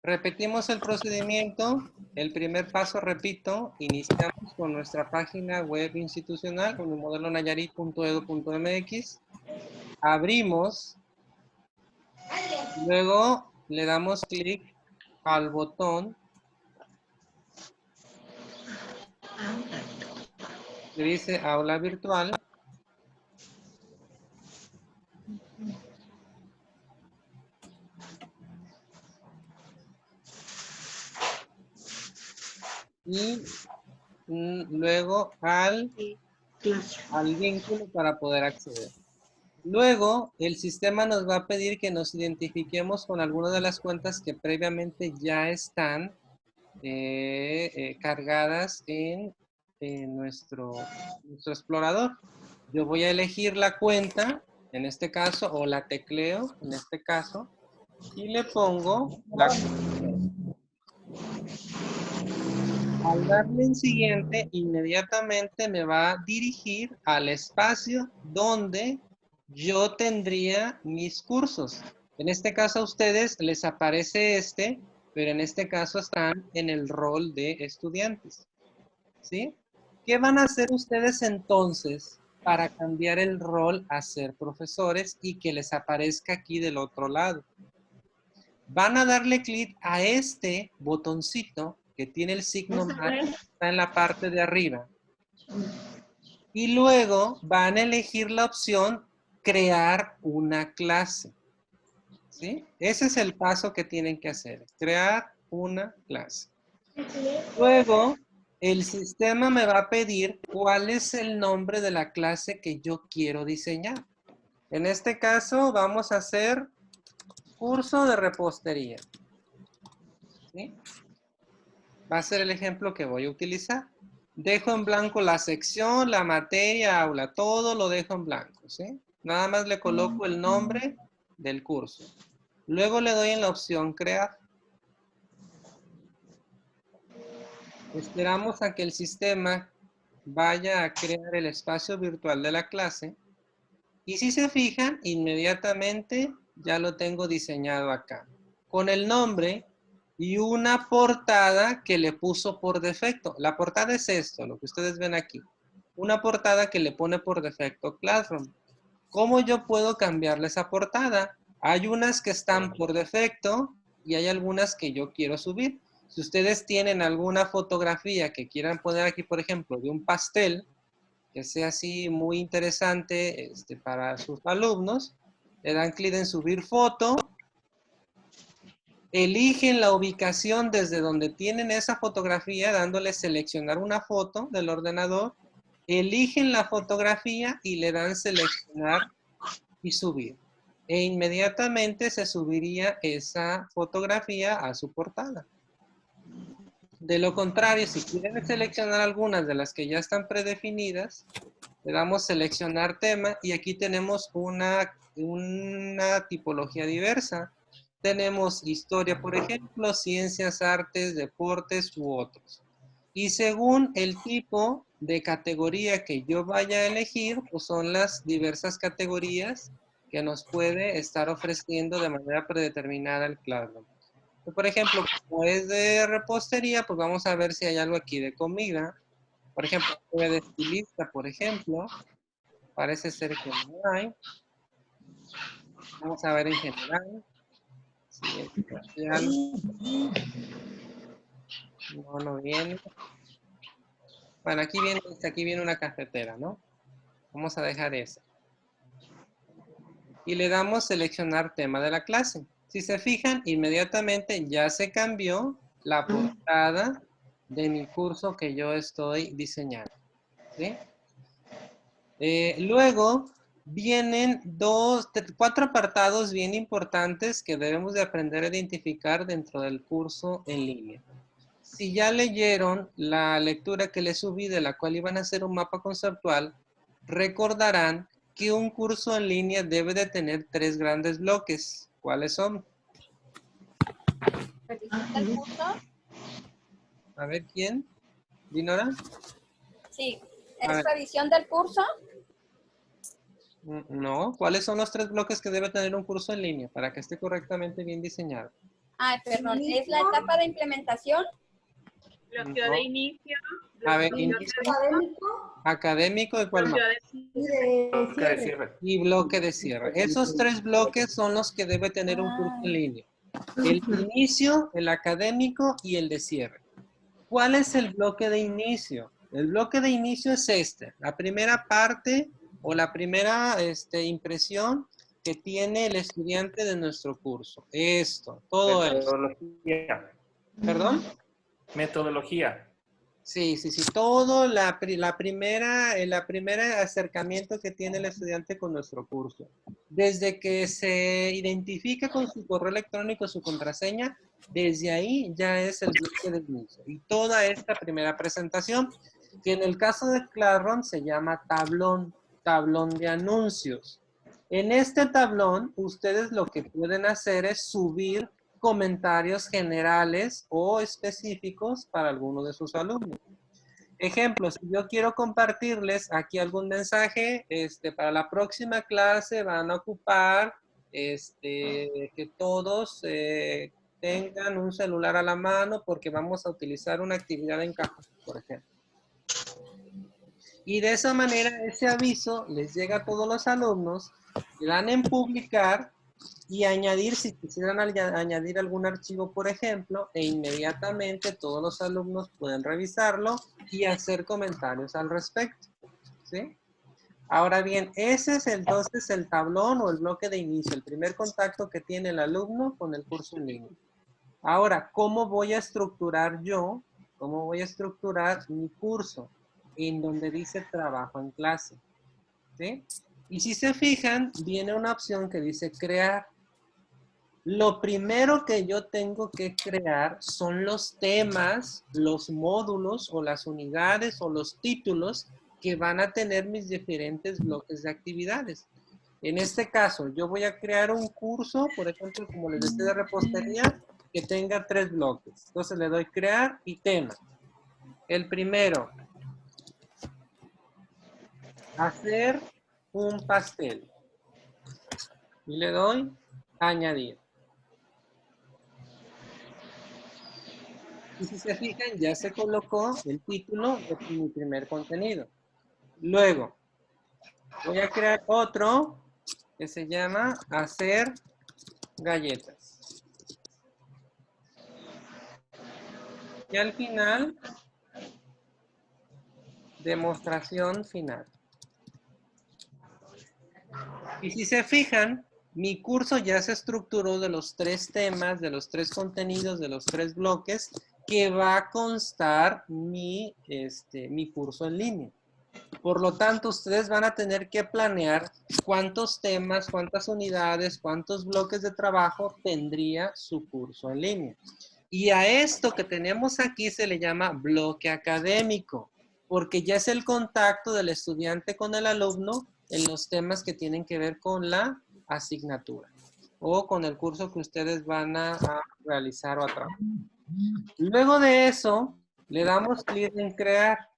Repetimos el procedimiento. El primer paso, repito, iniciamos con nuestra página web institucional, unimodelonayarit.edu.mx. Abrimos. Luego le damos clic al botón que dice Aula Virtual. Y luego al vínculo para poder acceder. Luego, el sistema nos va a pedir que nos identifiquemos con alguna de las cuentas que previamente ya están cargadas en nuestro explorador. Yo voy a elegir la cuenta, en este caso, o la tecleo, en este caso, y le pongo la cuenta. Al darle en siguiente, inmediatamente me va a dirigir al espacio donde yo tendría mis cursos. En este caso a ustedes les aparece este, pero en este caso están en el rol de estudiantes. ¿Sí? ¿Qué van a hacer ustedes entonces para cambiar el rol a ser profesores y que les aparezca aquí del otro lado? Van a darle clic a este botoncito que tiene el signo más, está en la parte de arriba. Y luego van a elegir la opción crear una clase. ¿Sí? Ese es el paso que tienen que hacer. Crear una clase. Luego, el sistema me va a pedir cuál es el nombre de la clase que yo quiero diseñar. En este caso, vamos a hacer curso de repostería. ¿Sí? Va a ser el ejemplo que voy a utilizar. Dejo en blanco la sección, la materia, aula, todo lo dejo en blanco, ¿sí? Nada más le coloco el nombre del curso. Luego le doy en la opción crear. Esperamos a que el sistema vaya a crear el espacio virtual de la clase. Y si se fijan, inmediatamente ya lo tengo diseñado acá. Con el nombre y una portada que le puso por defecto. La portada es esto, lo que ustedes ven aquí. Una portada que le pone por defecto Classroom. ¿Cómo yo puedo cambiarle esa portada? Hay unas que están por defecto y hay algunas que yo quiero subir. Si ustedes tienen alguna fotografía que quieran poner aquí, por ejemplo, de un pastel, que sea así muy interesante para sus alumnos, le dan clic en subir foto, eligen la ubicación desde donde tienen esa fotografía, dándole seleccionar una foto del ordenador, eligen la fotografía y le dan seleccionar y subir. E inmediatamente se subiría esa fotografía a su portada. De lo contrario, si quieren seleccionar algunas de las que ya están predefinidas, le damos seleccionar tema y aquí tenemos una tipología diversa. Tenemos historia, por ejemplo, ciencias, artes, deportes u otros. Y según el tipo de categoría que yo vaya a elegir, pues son las diversas categorías que nos puede estar ofreciendo de manera predeterminada el Classroom. Por ejemplo, como es de repostería, pues vamos a ver si hay algo aquí de comida. Por ejemplo, de estilista, por ejemplo. Parece ser que no hay. Vamos a ver en general. Sí, especial. No viene. Bueno, aquí viene una cafetera, ¿no? Vamos a dejar esa. Y le damos seleccionar tema de la clase. Si se fijan, inmediatamente ya se cambió la portada de mi curso que yo estoy diseñando. ¿Sí? Luego vienen 4 apartados bien importantes que debemos de aprender a identificar dentro del curso en línea. Si ya leyeron la lectura que les subí de la cual iban a hacer un mapa conceptual, recordarán que un curso en línea debe de tener 3 grandes bloques. ¿Cuáles son? ¿Revisión del curso? A ver, ¿quién? ¿Dinora? Sí. A ¿Es ver. revisión del curso? No. ¿Cuáles son los 3 bloques que debe tener un curso en línea para que esté correctamente bien diseñado? Ay, perdón. ¿Es la etapa de implementación? Bloqueo No. de inicio. A ver, bloqueo inicio. Académico Académico, ¿y cuál más? y de Bloque de cierre. cierre. Y bloque de cierre. Esos 3 bloques son los que debe tener un curso en línea. El inicio, el académico y el de cierre. ¿Cuál es el bloque de inicio? El bloque de inicio es este. La primera parte o la primera impresión que tiene el estudiante de nuestro curso. Esto, todo esto. Metodología. ¿Perdón? Metodología. Sí. Todo el primer acercamiento que tiene el estudiante con nuestro curso. Desde que se identifica con su correo electrónico, su contraseña, desde ahí ya es el bloque de inicio. Y toda esta primera presentación, que en el caso de Classroom se llama tablón de anuncios. En este tablón, ustedes lo que pueden hacer es subir comentarios generales o específicos para alguno de sus alumnos. Ejemplo, si yo quiero compartirles aquí algún mensaje, para la próxima clase van a ocupar que todos tengan un celular a la mano porque vamos a utilizar una actividad en Kahoot, por ejemplo. Y de esa manera ese aviso les llega a todos los alumnos, le dan en publicar y añadir, si quisieran añadir algún archivo, por ejemplo, e inmediatamente todos los alumnos pueden revisarlo y hacer comentarios al respecto. ¿Sí? Ahora bien, ese es entonces el tablón o el bloque de inicio, el primer contacto que tiene el alumno con el curso en línea. Ahora, ¿cómo voy a estructurar yo? ¿Cómo voy a estructurar mi curso? En donde dice trabajo en clase. ¿Sí? Y si se fijan, viene una opción que dice crear. Lo primero que yo tengo que crear son los temas, los módulos o las unidades o los títulos que van a tener mis diferentes bloques de actividades. En este caso, yo voy a crear un curso, por ejemplo, como les decía de repostería, que tenga 3 bloques. Entonces le doy crear y tema. El primero, hacer un pastel. Y le doy añadir. Y si se fijan, ya se colocó el título de mi primer contenido. Luego, voy a crear otro que se llama hacer galletas. Y al final, demostración final. Y si se fijan, mi curso ya se estructuró de los 3 temas, de los 3 contenidos, de los 3 bloques que va a constar mi curso en línea. Por lo tanto, ustedes van a tener que planear cuántos temas, cuántas unidades, cuántos bloques de trabajo tendría su curso en línea. Y a esto que tenemos aquí se le llama bloque académico, porque ya es el contacto del estudiante con el alumno en los temas que tienen que ver con la asignatura o con el curso que ustedes van a realizar o a trabajar. Luego de eso, le damos clic en crear.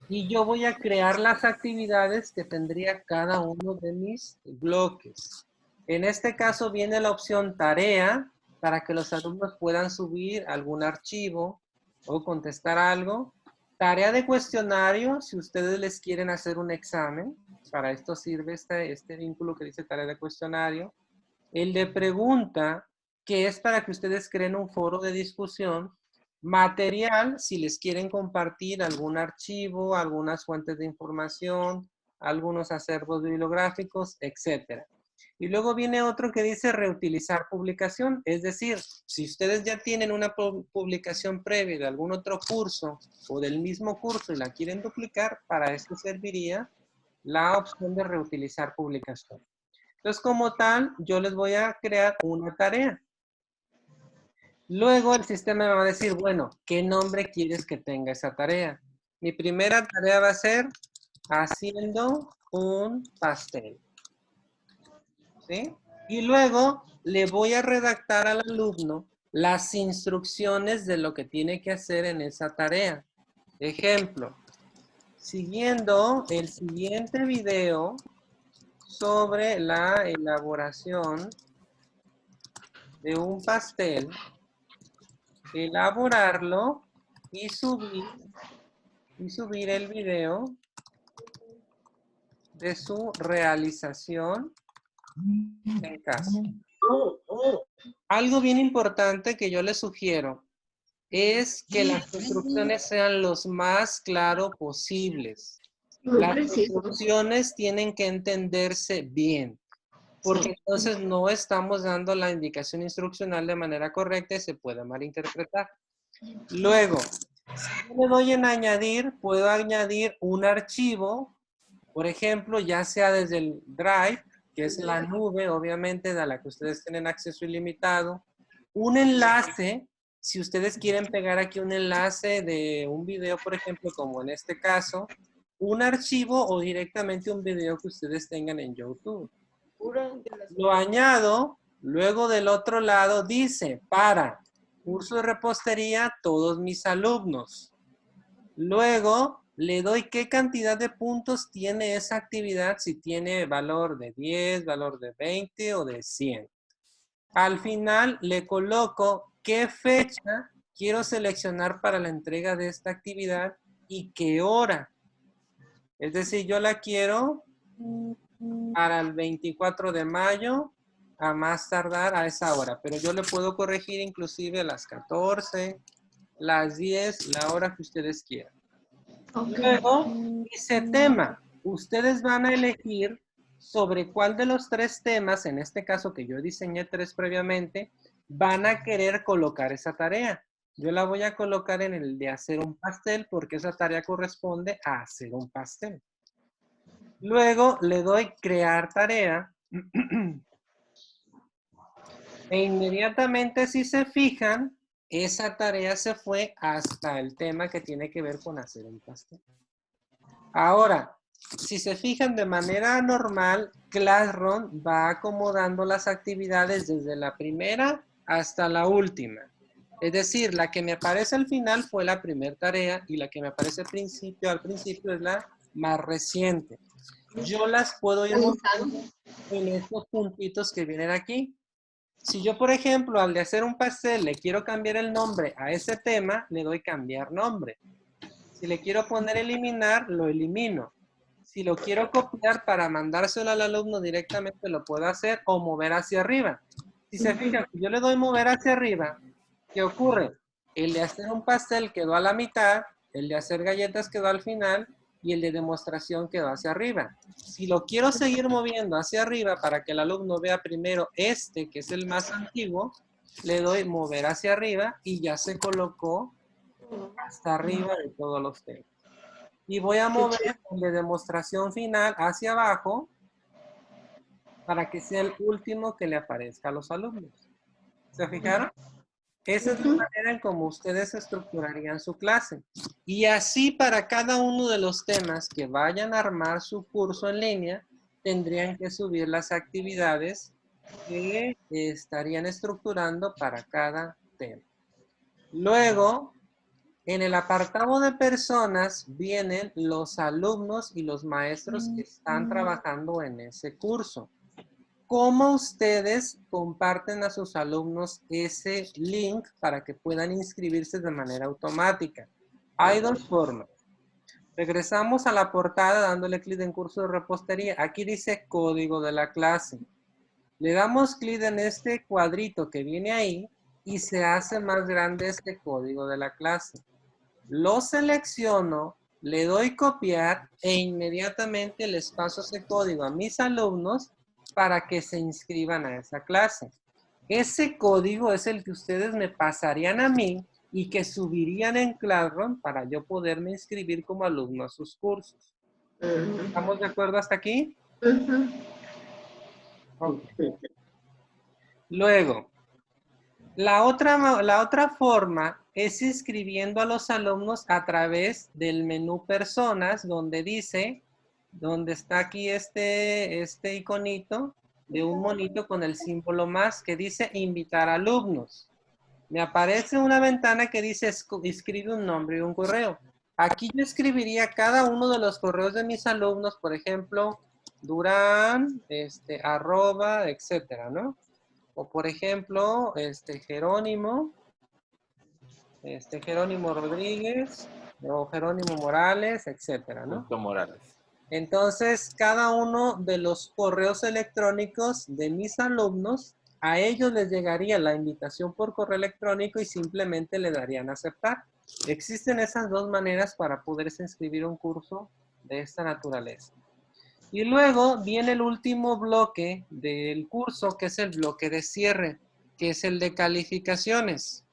Y yo voy a crear las actividades que tendría cada uno de mis bloques. En este caso viene la opción tarea para que los alumnos puedan subir algún archivo o contestar algo. Tarea de cuestionario si ustedes les quieren hacer un examen. para esto sirve este vínculo que dice tarea de cuestionario. El de pregunta, que es para que ustedes creen un foro de discusión. Material, si les quieren compartir algún archivo, algunas fuentes de información, algunos acervos bibliográficos, etc. Y luego viene otro que dice reutilizar publicación. Es decir, si ustedes ya tienen una publicación previa de algún otro curso o del mismo curso y la quieren duplicar, para eso serviría la opción de reutilizar publicación. Entonces, como tal, yo les voy a crear una tarea. Luego el sistema me va a decir, bueno, ¿qué nombre quieres que tenga esa tarea? Mi primera tarea va a ser haciendo un pastel. ¿Sí? Y luego le voy a redactar al alumno las instrucciones de lo que tiene que hacer en esa tarea. Ejemplo, siguiendo el siguiente video sobre la elaboración de un pastel, elaborarlo y subir el video de su realización en casa. Algo bien importante que yo les sugiero es que las instrucciones sean los más claro posibles. Las instrucciones tienen que entenderse bien, porque entonces no estamos dando la indicación instruccional de manera correcta y se puede malinterpretar. Luego, si yo le doy en añadir, puedo añadir un archivo, por ejemplo, ya sea desde el Drive, que es la nube, obviamente, de la que ustedes tienen acceso ilimitado, un enlace, si ustedes quieren pegar aquí un enlace de un video, por ejemplo, como en este caso, un archivo o directamente un video que ustedes tengan en YouTube. Lo añado, luego del otro lado dice, para curso de repostería, todos mis alumnos. Luego le doy qué cantidad de puntos tiene esa actividad, si tiene valor de 10, valor de 20 o de 100. Al final le coloco qué fecha quiero seleccionar para la entrega de esta actividad y qué hora. Es decir, yo la quiero para el 24 de mayo a más tardar a esa hora, pero yo le puedo corregir inclusive a las 14, las 10, la hora que ustedes quieran. Luego, dice tema. Ustedes van a elegir sobre cuál de los tres temas, en este caso que yo diseñé 3 previamente, van a querer colocar esa tarea. Yo la voy a colocar en el de hacer un pastel porque esa tarea corresponde a hacer un pastel. Luego le doy crear tarea. E inmediatamente, si se fijan, esa tarea se fue hasta el tema que tiene que ver con hacer un pastel. Ahora, si se fijan de manera normal, Classroom va acomodando las actividades desde la primera hasta la última. Es decir, la que me aparece al final fue la primera tarea y la que me aparece al principio es la más reciente. Yo las puedo ir montando en estos puntitos que vienen aquí. Si yo, por ejemplo, al de hacer un pastel le quiero cambiar el nombre a ese tema, le doy cambiar nombre. Si le quiero poner eliminar, lo elimino. Si lo quiero copiar para mandárselo al alumno directamente, lo puedo hacer o mover hacia arriba. Si se fijan, si yo le doy mover hacia arriba, ¿qué ocurre? El de hacer un pastel quedó a la mitad, el de hacer galletas quedó al final y el de demostración quedó hacia arriba. Si lo quiero seguir moviendo hacia arriba para que el alumno vea primero este, que es el más antiguo, le doy mover hacia arriba y ya se colocó hasta arriba de todos los temas. Y voy a mover el de demostración final hacia abajo para que sea el último que le aparezca a los alumnos. ¿Se fijaron? Esa es la manera en cómo ustedes estructurarían su clase. Y así para cada uno de los temas que vayan a armar su curso en línea, tendrían que subir las actividades que estarían estructurando para cada tema. Luego, en el apartado de personas vienen los alumnos y los maestros que están trabajando en ese curso. ¿Cómo ustedes comparten a sus alumnos ese link para que puedan inscribirse de manera automática? Hay 2 formas. Regresamos a la portada dándole clic en curso de repostería. Aquí dice código de la clase. Le damos clic en este cuadrito que viene ahí y se hace más grande este código de la clase. Lo selecciono, le doy copiar e inmediatamente les paso ese código a mis alumnos para que se inscriban a esa clase. Ese código es el que ustedes me pasarían a mí y que subirían en Classroom para yo poderme inscribir como alumno a sus cursos. ¿Estamos de acuerdo hasta aquí? Okay. Luego, la otra forma es inscribiendo a los alumnos a través del menú Personas, donde dice, donde está aquí este iconito de un monito con el símbolo más que dice invitar alumnos. Me aparece una ventana que dice escribe un nombre y un correo. Aquí yo escribiría cada uno de los correos de mis alumnos, por ejemplo, Durán, arroba, etcétera, ¿no? O por ejemplo, Jerónimo Rodríguez, o Jerónimo Morales, etcétera, ¿no? Morales. Entonces, cada uno de los correos electrónicos de mis alumnos, a ellos les llegaría la invitación por correo electrónico y simplemente le darían a aceptar. Existen esas dos maneras para poderse inscribir a un curso de esta naturaleza. Y luego viene el último bloque del curso, que es el bloque de cierre, que es el de calificaciones.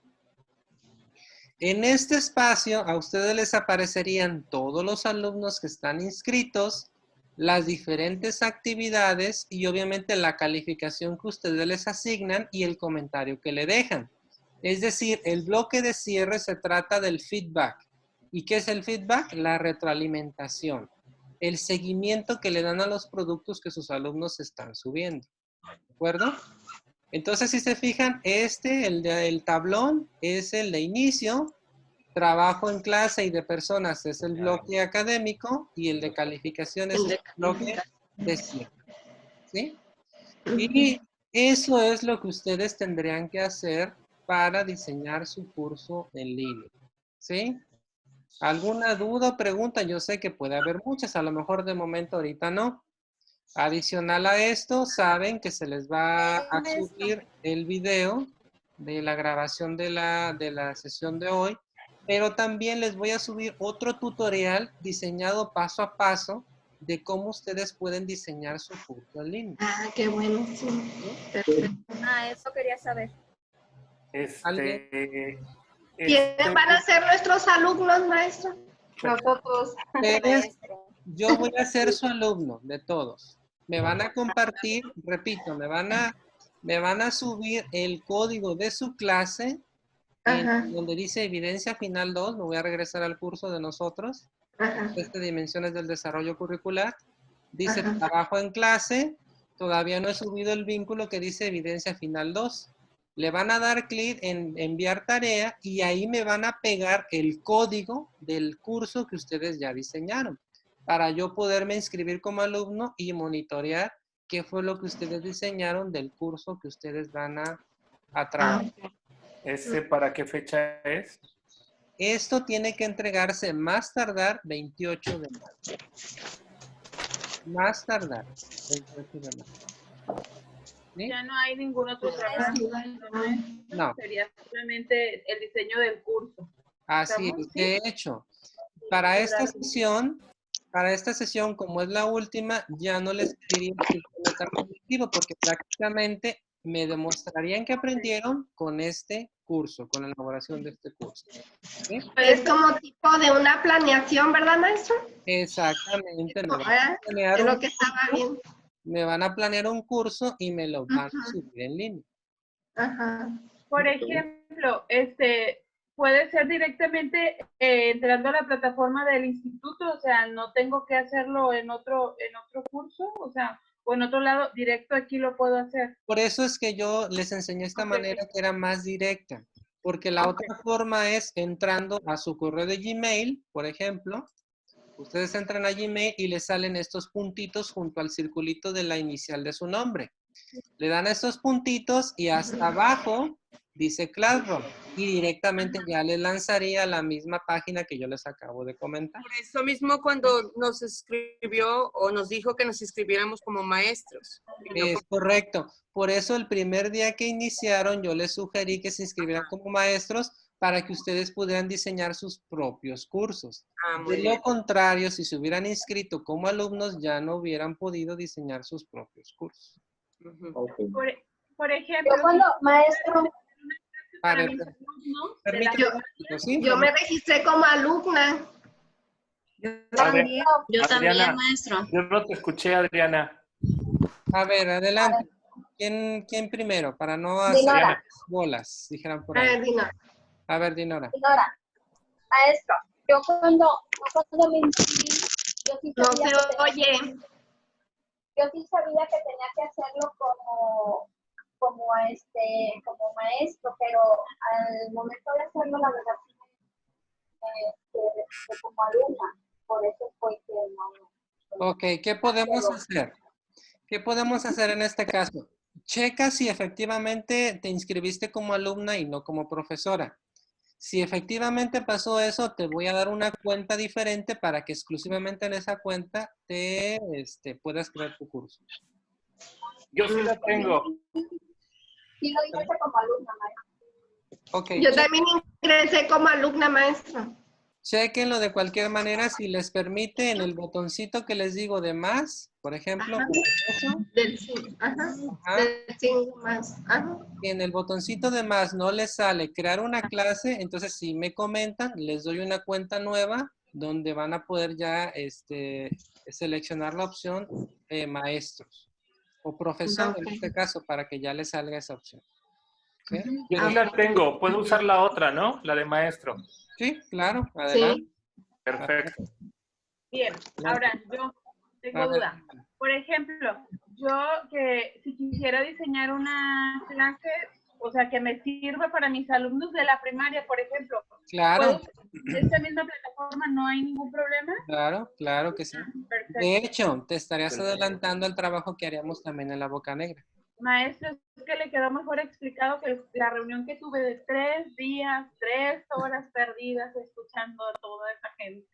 En este espacio a ustedes les aparecerían todos los alumnos que están inscritos, las diferentes actividades y obviamente la calificación que ustedes les asignan y el comentario que le dejan. Es decir, el bloque de cierre se trata del feedback. ¿Y qué es el feedback? La retroalimentación. El seguimiento que le dan a los productos que sus alumnos están subiendo. ¿De acuerdo? Entonces, si se fijan, el tablón es el de inicio, trabajo en clase y de personas es el bloque académico y el de calificaciones es el bloque de cierre. ¿Sí? Y eso es lo que ustedes tendrían que hacer para diseñar su curso en línea. ¿Sí? ¿Alguna duda o pregunta? Yo sé que puede haber muchas, a lo mejor de momento ahorita no. Adicional a esto, saben que se les va a subir el video de la grabación de la sesión de hoy, pero también les voy a subir otro tutorial diseñado paso a paso de cómo ustedes pueden diseñar su curso en línea. Ah, qué bueno, sí. Perfecto. Ah, eso quería saber. ¿Quiénes van a ser nuestros alumnos, maestro? Nosotros. Yo voy a ser su alumno de todos. Me van a compartir, repito, me van a subir el código de su clase donde dice evidencia final 2. Me voy a regresar al curso de nosotros. Dimensiones del desarrollo curricular. Dice trabajo en clase. Todavía no he subido el vínculo que dice evidencia final 2. Le van a dar clic en enviar tarea y ahí me van a pegar el código del curso que ustedes ya diseñaron para yo poderme inscribir como alumno y monitorear qué fue lo que ustedes diseñaron del curso que ustedes van a trabajar. ¿Para qué fecha es? Esto tiene que entregarse más tardar 28 de marzo. Más tardar 28 de marzo. ¿Sí? Ya no hay ningún otro trabajo. No. Sería simplemente el diseño del curso. Así es. De hecho, para esta sesión, como es la última, ya no les pediría el cognitivo porque prácticamente me demostrarían que aprendieron con este curso, con la elaboración de este curso. ¿Sí? Es como tipo de una planeación, ¿verdad, maestro? Exactamente. Es lo que estaba viendo. Me van a planear un curso y me lo van a subir en línea. Por ejemplo, puede ser directamente entrando a la plataforma del instituto, o sea, no tengo que hacerlo en otro curso, o sea, o en otro lado, directo aquí lo puedo hacer. Por eso es que yo les enseñé esta manera que era más directa, porque la otra forma es entrando a su correo de Gmail, por ejemplo. Ustedes entran a Gmail y les salen estos puntitos junto al circulito de la inicial de su nombre. Le dan estos puntitos y hasta abajo dice Classroom y directamente ya les lanzaría la misma página que yo les acabo de comentar. Por eso mismo cuando nos escribió o nos dijo que nos inscribiéramos como maestros. Es correcto. Por eso el primer día que iniciaron yo les sugerí que se inscribieran como maestros para que ustedes pudieran diseñar sus propios cursos. De lo contrario, si se hubieran inscrito como alumnos, ya no hubieran podido diseñar sus propios cursos. Okay. Por ejemplo, Yo cuando, maestro, yo me registré como alumna. Yo también, Adriana, maestro. Yo no te escuché, Adriana. A ver, adelante. ¿Quién primero? Para no hacer Dinora. bolas, dijeran por ahí. Dinora. A ver, Dinora. Dinora, maestro, yo cuando me inscribí, yo sí No sabía se que oye. yo sí sabía que tenía que hacerlo como maestro, pero al momento de hacerlo, la verdad, como alumna, por eso fue que no. Ok, ¿qué podemos hacer? ¿Qué podemos hacer en este caso? Checa si efectivamente te inscribiste como alumna y no como profesora. Si efectivamente pasó eso, te voy a dar una cuenta diferente para que exclusivamente en esa cuenta te puedas crear tu curso. Yo sí la tengo. Sí lo hice como alumna, maestro. Ok, Yo también ingresé como alumna, maestra. chequenlo de cualquier manera, si les permite, en el botoncito que les digo de más, por ejemplo, Ajá. eso, Del 5, ajá, del 5 más. Ajá. y en el botoncito de más no les sale crear una clase, entonces si me comentan, les doy una cuenta nueva donde van a poder ya seleccionar la opción maestros o profesor en este caso para que ya les salga esa opción. ¿Sí? Yo sí la tengo. Puedo usar la otra, ¿no? La de maestro. Sí, claro, adelante. Sí. Perfecto. bien, ahora yo tengo duda. Por ejemplo, yo que si quisiera diseñar una clase, o sea, que me sirva para mis alumnos de la primaria, por ejemplo. Claro. ¿Esta misma plataforma no hay ningún problema? Claro, claro que sí. Perfecto. De hecho, te estarías adelantando al trabajo que haríamos también en la Boca Negra. Maestro, es que le quedó mejor explicado que la reunión que tuve de 3 días, 3 horas perdidas escuchando a toda esa gente.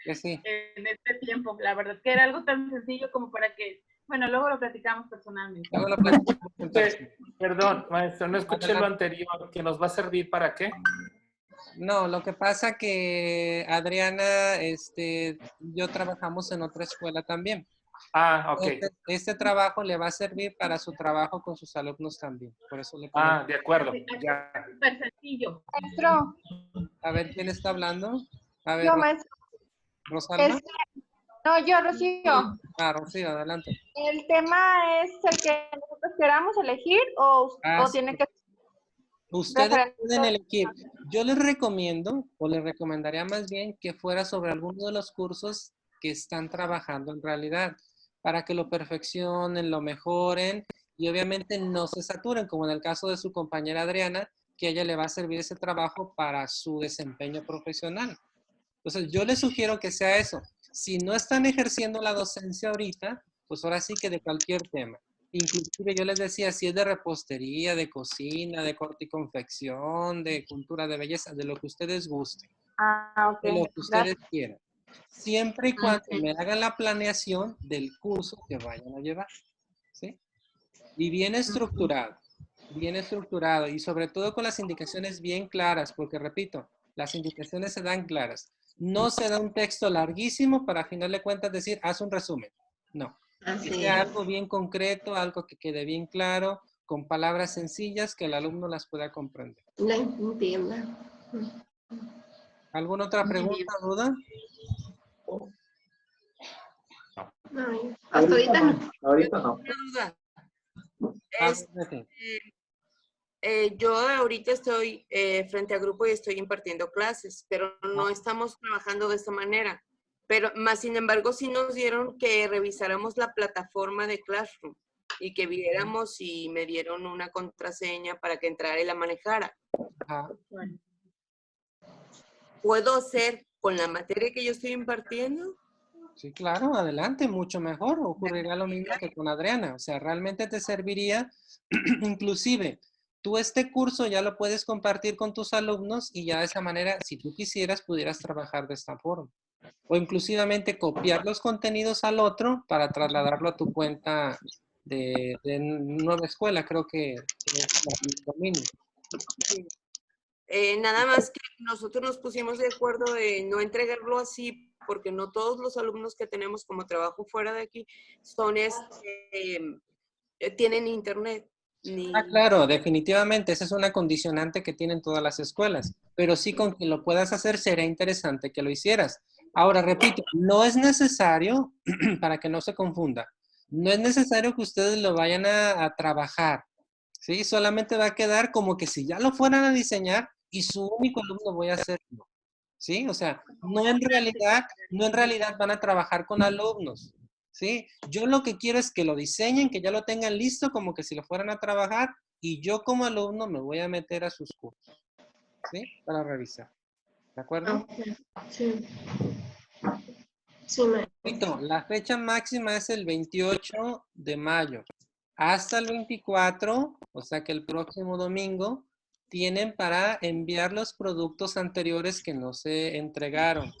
Que sí. En este tiempo, la verdad que era algo tan sencillo como para que, bueno, luego lo platicamos personalmente. Luego lo platicamos en persona. Perdón, maestro, no escuché lo anterior. ¿Que nos va a servir para qué? No, lo que pasa que Adriana, yo trabajamos en otra escuela también. Ah, ok. Este trabajo le va a servir para su trabajo con sus alumnos también. Por eso le Ah, de acuerdo. Ya. Súper sencillo. Maestro. A ver, ¿quién está hablando? A ver, Yo, maestro. ¿Rosalma? No, yo, Rocío. Ah, Rocío, adelante. ¿El tema es el que nosotros queramos elegir o Sí. tiene que... Ustedes pueden elegir. Yo les recomiendo, o les recomendaría más bien, que fuera sobre alguno de los cursos que están trabajando en realidad, para que lo perfeccionen, lo mejoren, y obviamente no se saturen, como en el caso de su compañera Adriana, que a ella le va a servir ese trabajo para su desempeño profesional. Entonces, yo les sugiero que sea eso. Si no están ejerciendo la docencia ahorita, pues ahora sí que de cualquier tema. Inclusive yo les decía, si es de repostería, de cocina, de corte y confección, de cultura de belleza, de lo que ustedes gusten. Ok. De lo que ustedes quieran. Siempre y cuando me hagan la planeación del curso que vayan a llevar. ¿Sí? Y bien estructurado. Bien estructurado. Y sobre todo con las indicaciones bien claras, porque repito, las indicaciones se dan claras. No se da un texto larguísimo para a final de cuentas decir, haz un resumen. No. Que sea algo bien concreto, algo que quede bien claro, con palabras sencillas que el alumno las pueda comprender. La entiendo. ¿Alguna otra pregunta o duda? No, hasta ahorita no. Ahorita no. Una duda. Yo ahorita estoy frente a grupo y estoy impartiendo clases, pero no estamos trabajando de esta manera. Pero más sin embargo, sí nos dieron que revisáramos la plataforma de Classroom y que viéramos y me dieron una contraseña para que entrara y la manejara. ¿Puedo hacer con la materia que yo estoy impartiendo? Sí, claro, adelante, mucho mejor. Ocurrirá lo mismo que con Adriana. O sea, realmente te serviría, inclusive, tú este curso ya lo puedes compartir con tus alumnos y ya de esa manera, si tú quisieras, pudieras trabajar de esta forma. O inclusivamente copiar los contenidos al otro para trasladarlo a tu cuenta de nueva escuela, creo que es el dominio. Sí. Nada más que nosotros nos pusimos de acuerdo de no entregarlo así, porque no todos los alumnos que tenemos como trabajo fuera de aquí son tienen internet. Claro, definitivamente, esa es una condicionante que tienen todas las escuelas, pero sí con que lo puedas hacer sería interesante que lo hicieras. Ahora, repito, no es necesario, para que no se confunda, no es necesario que ustedes lo vayan a trabajar, ¿sí? Solamente va a quedar como que si ya lo fueran a diseñar y su único alumno voy a hacerlo, ¿sí? O sea, no en realidad van a trabajar con alumnos, ¿sí? Yo lo que quiero es que lo diseñen, que ya lo tengan listo como que si lo fueran a trabajar y yo como alumno me voy a meter a sus cursos, ¿sí? Para revisar. ¿De acuerdo? Sí. Repito, la fecha máxima es el 28 de mayo. Hasta el 24, o sea que el próximo domingo, tienen para enviar los productos anteriores que no se entregaron.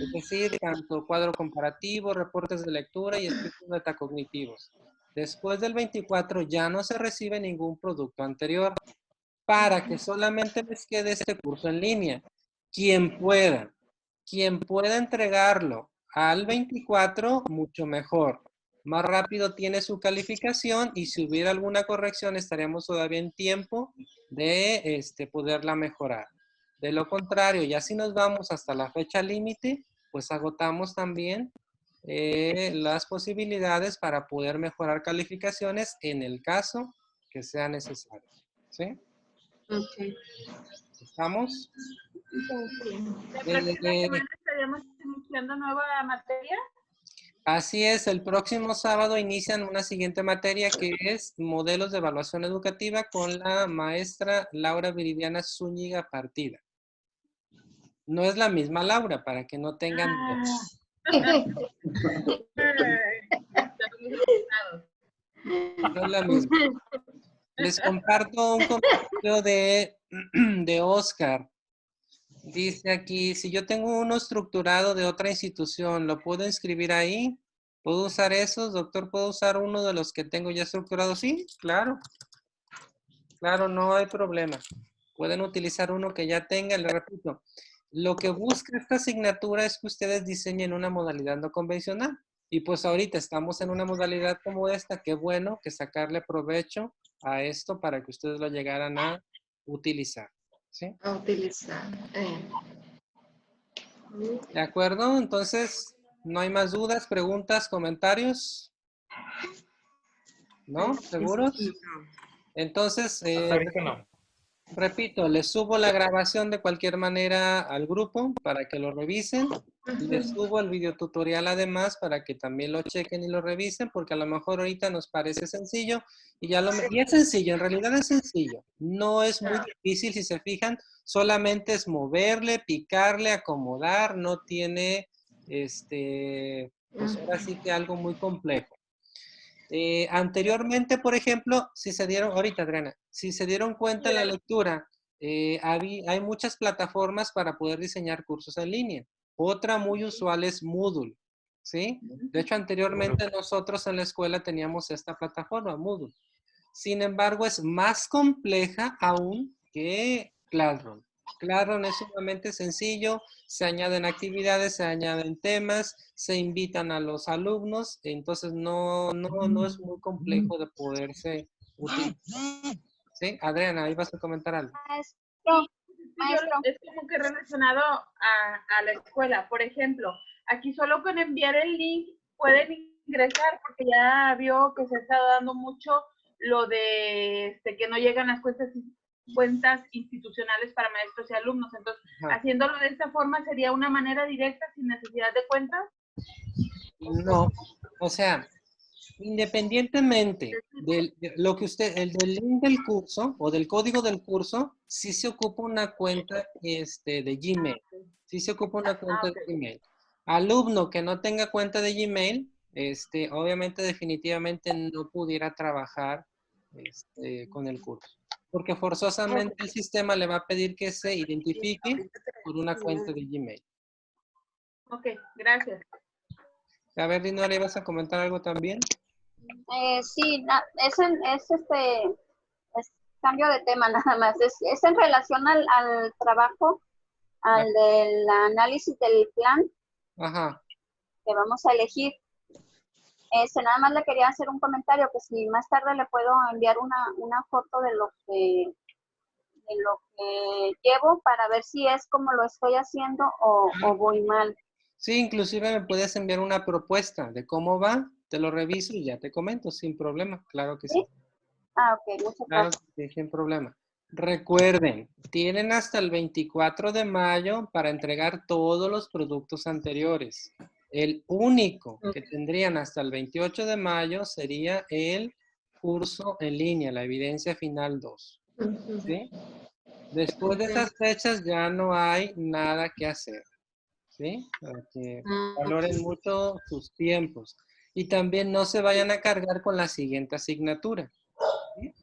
Es decir, tanto cuadro comparativo, reportes de lectura y escritos metacognitivos. Después del 24 ya no se recibe ningún producto anterior para que solamente les quede este curso en línea. Quien pueda entregarlo al 24, mucho mejor. Más rápido tiene su calificación y si hubiera alguna corrección estaríamos todavía en tiempo de poderla mejorar. De lo contrario, ya si nos vamos hasta la fecha límite, pues agotamos también las posibilidades para poder mejorar calificaciones en el caso que sea necesario. ¿Sí? Okay. ¿Estamos? ¿La próxima semana estaríamos iniciando nueva materia? Así es, el próximo sábado inician una siguiente materia que es modelos de evaluación educativa con la maestra Laura Viridiana Zúñiga Partida. No es la misma Laura, para que no tengan... No es la misma. Les comparto un comentario de Oscar. Dice aquí, si yo tengo uno estructurado de otra institución, ¿lo puedo inscribir ahí? ¿Puedo usar esos? Doctor, ¿puedo usar uno de los que tengo ya estructurado? Sí, claro. Claro, no hay problema. Pueden utilizar uno que ya tengan, le repito. Lo que busca esta asignatura es que ustedes diseñen una modalidad no convencional. Y pues ahorita estamos en una modalidad como esta, qué bueno que sacarle provecho a esto para que ustedes lo llegaran a utilizar. ¿Sí? A utilizar. ¿De acuerdo? Entonces, ¿no hay más dudas, preguntas, comentarios? ¿No? ¿Seguros? Entonces, no. Repito, les subo la grabación de cualquier manera al grupo para que lo revisen. Les subo el video tutorial además para que también lo chequen y lo revisen, porque a lo mejor ahorita nos parece sencillo y y es sencillo, en realidad es sencillo. No es muy difícil si se fijan, solamente es moverle, picarle, acomodar, no tiene pues ahora sí que algo muy complejo. Anteriormente, por ejemplo, si se dieron, ahorita Adriana, si se dieron cuenta en la lectura, hay muchas plataformas para poder diseñar cursos en línea. Otra muy usual es Moodle, ¿sí? De hecho, anteriormente nosotros en la escuela teníamos esta plataforma, Moodle. Sin embargo, es más compleja aún que Classroom. Classroom es sumamente sencillo, se añaden actividades, se añaden temas, se invitan a los alumnos, entonces no es muy complejo de poderse utilizar. ¿Sí? Adriana, ahí vas a comentar algo. Maestro. Es como que relacionado a la escuela. Por ejemplo, aquí solo con enviar el link pueden ingresar porque ya vio que se está dando mucho lo de que no llegan las cuentas institucionales para maestros y alumnos. Entonces, haciéndolo de esta forma sería una manera directa sin necesidad de cuentas. No, o sea, independientemente de lo que el del link del curso o del código del curso, sí se ocupa una cuenta de Gmail. Sí se ocupa una cuenta de Gmail. Alumno que no tenga cuenta de Gmail, obviamente definitivamente no pudiera trabajar con el curso. Porque forzosamente el sistema le va a pedir que se identifique por una cuenta de Gmail. Ok, gracias. A ver, Dinora, ¿ibas a comentar algo también? Sí, es cambio de tema nada más. Es en relación al trabajo, al del análisis del plan Ajá. que vamos a elegir. Nada más le quería hacer un comentario, que si más tarde le puedo enviar una foto de lo que llevo para ver si es como lo estoy haciendo o voy mal. Sí, inclusive me puedes enviar una propuesta de cómo va, te lo reviso y ya te comento, sin problema, claro que sí. Ah, ok, muchas gracias. Claro que sí, sin problema. Recuerden, tienen hasta el 24 de mayo para entregar todos los productos anteriores. El único que tendrían hasta el 28 de mayo sería el curso en línea, la evidencia final 2. ¿Sí? Después de esas fechas ya no hay nada que hacer. ¿Sí? Para que valoren mucho sus tiempos. Y también no se vayan a cargar con la siguiente asignatura. ¿Sí?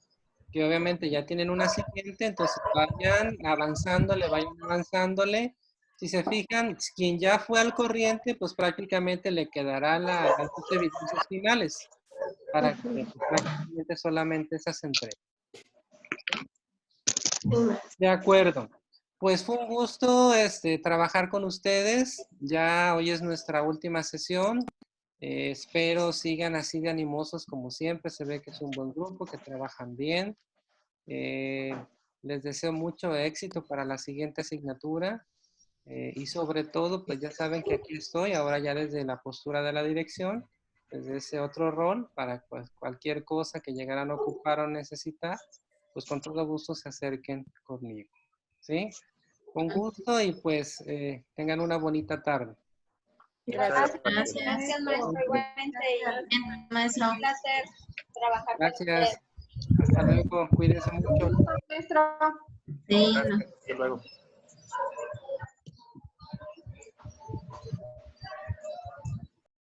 Que obviamente ya tienen una siguiente, entonces vayan avanzándole. Si se fijan, quien ya fue al corriente, pues prácticamente le quedará las evidencias finales para que pues, prácticamente solamente esas entregas. De acuerdo. Pues fue un gusto trabajar con ustedes. Ya hoy es nuestra última sesión. Espero sigan así de animosos como siempre. Se ve que es un buen grupo, que trabajan bien. Les deseo mucho éxito para la siguiente asignatura. Y sobre todo, pues ya saben que aquí estoy, ahora ya desde la postura de la dirección, desde ese otro rol, para pues, cualquier cosa que llegaran a ocupar o necesitar, pues con todo gusto se acerquen conmigo. ¿Sí? Con gusto y pues tengan una bonita tarde. Gracias, maestro. Igualmente. Maestro. Un placer trabajar con usted. Gracias. Hasta luego. Cuídense mucho. Maestro. Sí. Hasta luego.